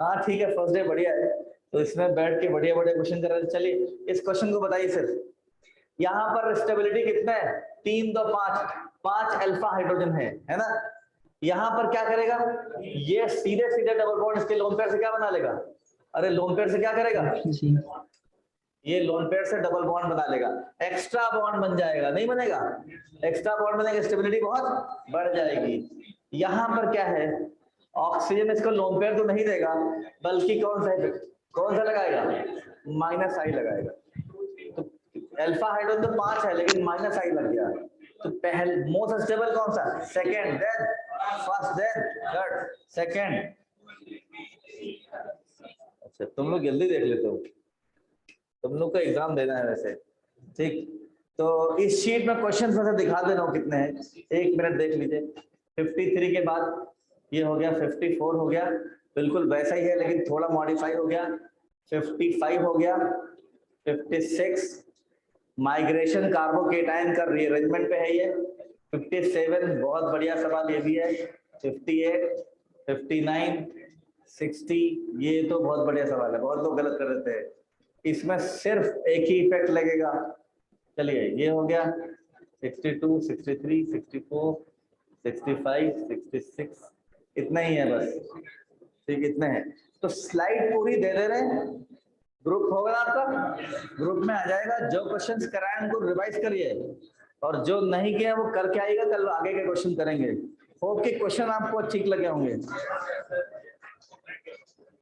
हाँ ठीक है, फर्स्ट डे बढ़िया है, तो इसमें बैठ के बढ़िया बढ़िया क्वेश्चन कर रहे हैं। चलिए इस क्वेश्चन को बताइए सिर्फ, यहाँ पर स्टेबिलिटी कितना है? 3 2 5 अल्फा हाइड्रोजन है ना? यहाँ पर क्या करेगा, ये सीधे सीधे डबल बॉन्ड इसके लोन पेयर से क्या बना लेगा? अरे लोन पेयर से क्या करेगा, ये लोन पेयर से डबल बॉन्ड बना लेगा, एक्स्ट्रा बॉन्ड बन जाएगा, नहीं बनेगा? एक्स्ट्रा बॉन्ड बनेगा, स्टेबिलिटी बहुत बढ़ जाएगी। यहाँ पर क्या है, ऑक्सीजन इसको लोन पेयर तो नहीं देगा, बल्कि कौन सा लगाएगा? माइनस आई लगाएगा। तो अल्फा हाइड्रोजन तो 5 है लेकिन माइनस आई लग गया, तो पहले मोस्ट स्टेबल कौन सा? Second, then first, then third, second. अच्छा तुम लोग जल्दी देख लेते हो, तुम लोग का एग्जाम देना है वैसे, ठीक? तो इस शीट में क्वेश्चन वैसे दिखा दे रहा हूँ कितने हैं, 1 मिनट देख लीजिए। 53 के बाद ये हो गया, 54 हो गया, बिल्कुल वैसा ही है लेकिन थोड़ा मॉडिफाई हो गया। 55 हो गया, 56 माइग्रेशन कार्बोकेटाइन का रीअरेंजमेंट पे है ये। 57 बहुत बढ़िया सवाल ये भी है। 58, 59, 60 ये तो बहुत बढ़िया सवाल है, बहुत लोग गलत कर देते हैं, इसमें सिर्फ एक ही इफेक्ट लगेगा। चलिए ये हो गया 62, 63, 64, 65, 66, इतना ही है बस, ठीक? इतने हैं। तो स्लाइड पूरी दे दे रहे हैं, ग्रुप होगा आपका, ग्रुप में आ जाएगा। जो क्वेश्चंस कराए उनको रिवाइज करिए और जो नहीं किया वो करके आइएगा, कल आगे के क्वेश्चन करेंगे। होप के क्वेश्चन आपको ठीक लगे होंगे।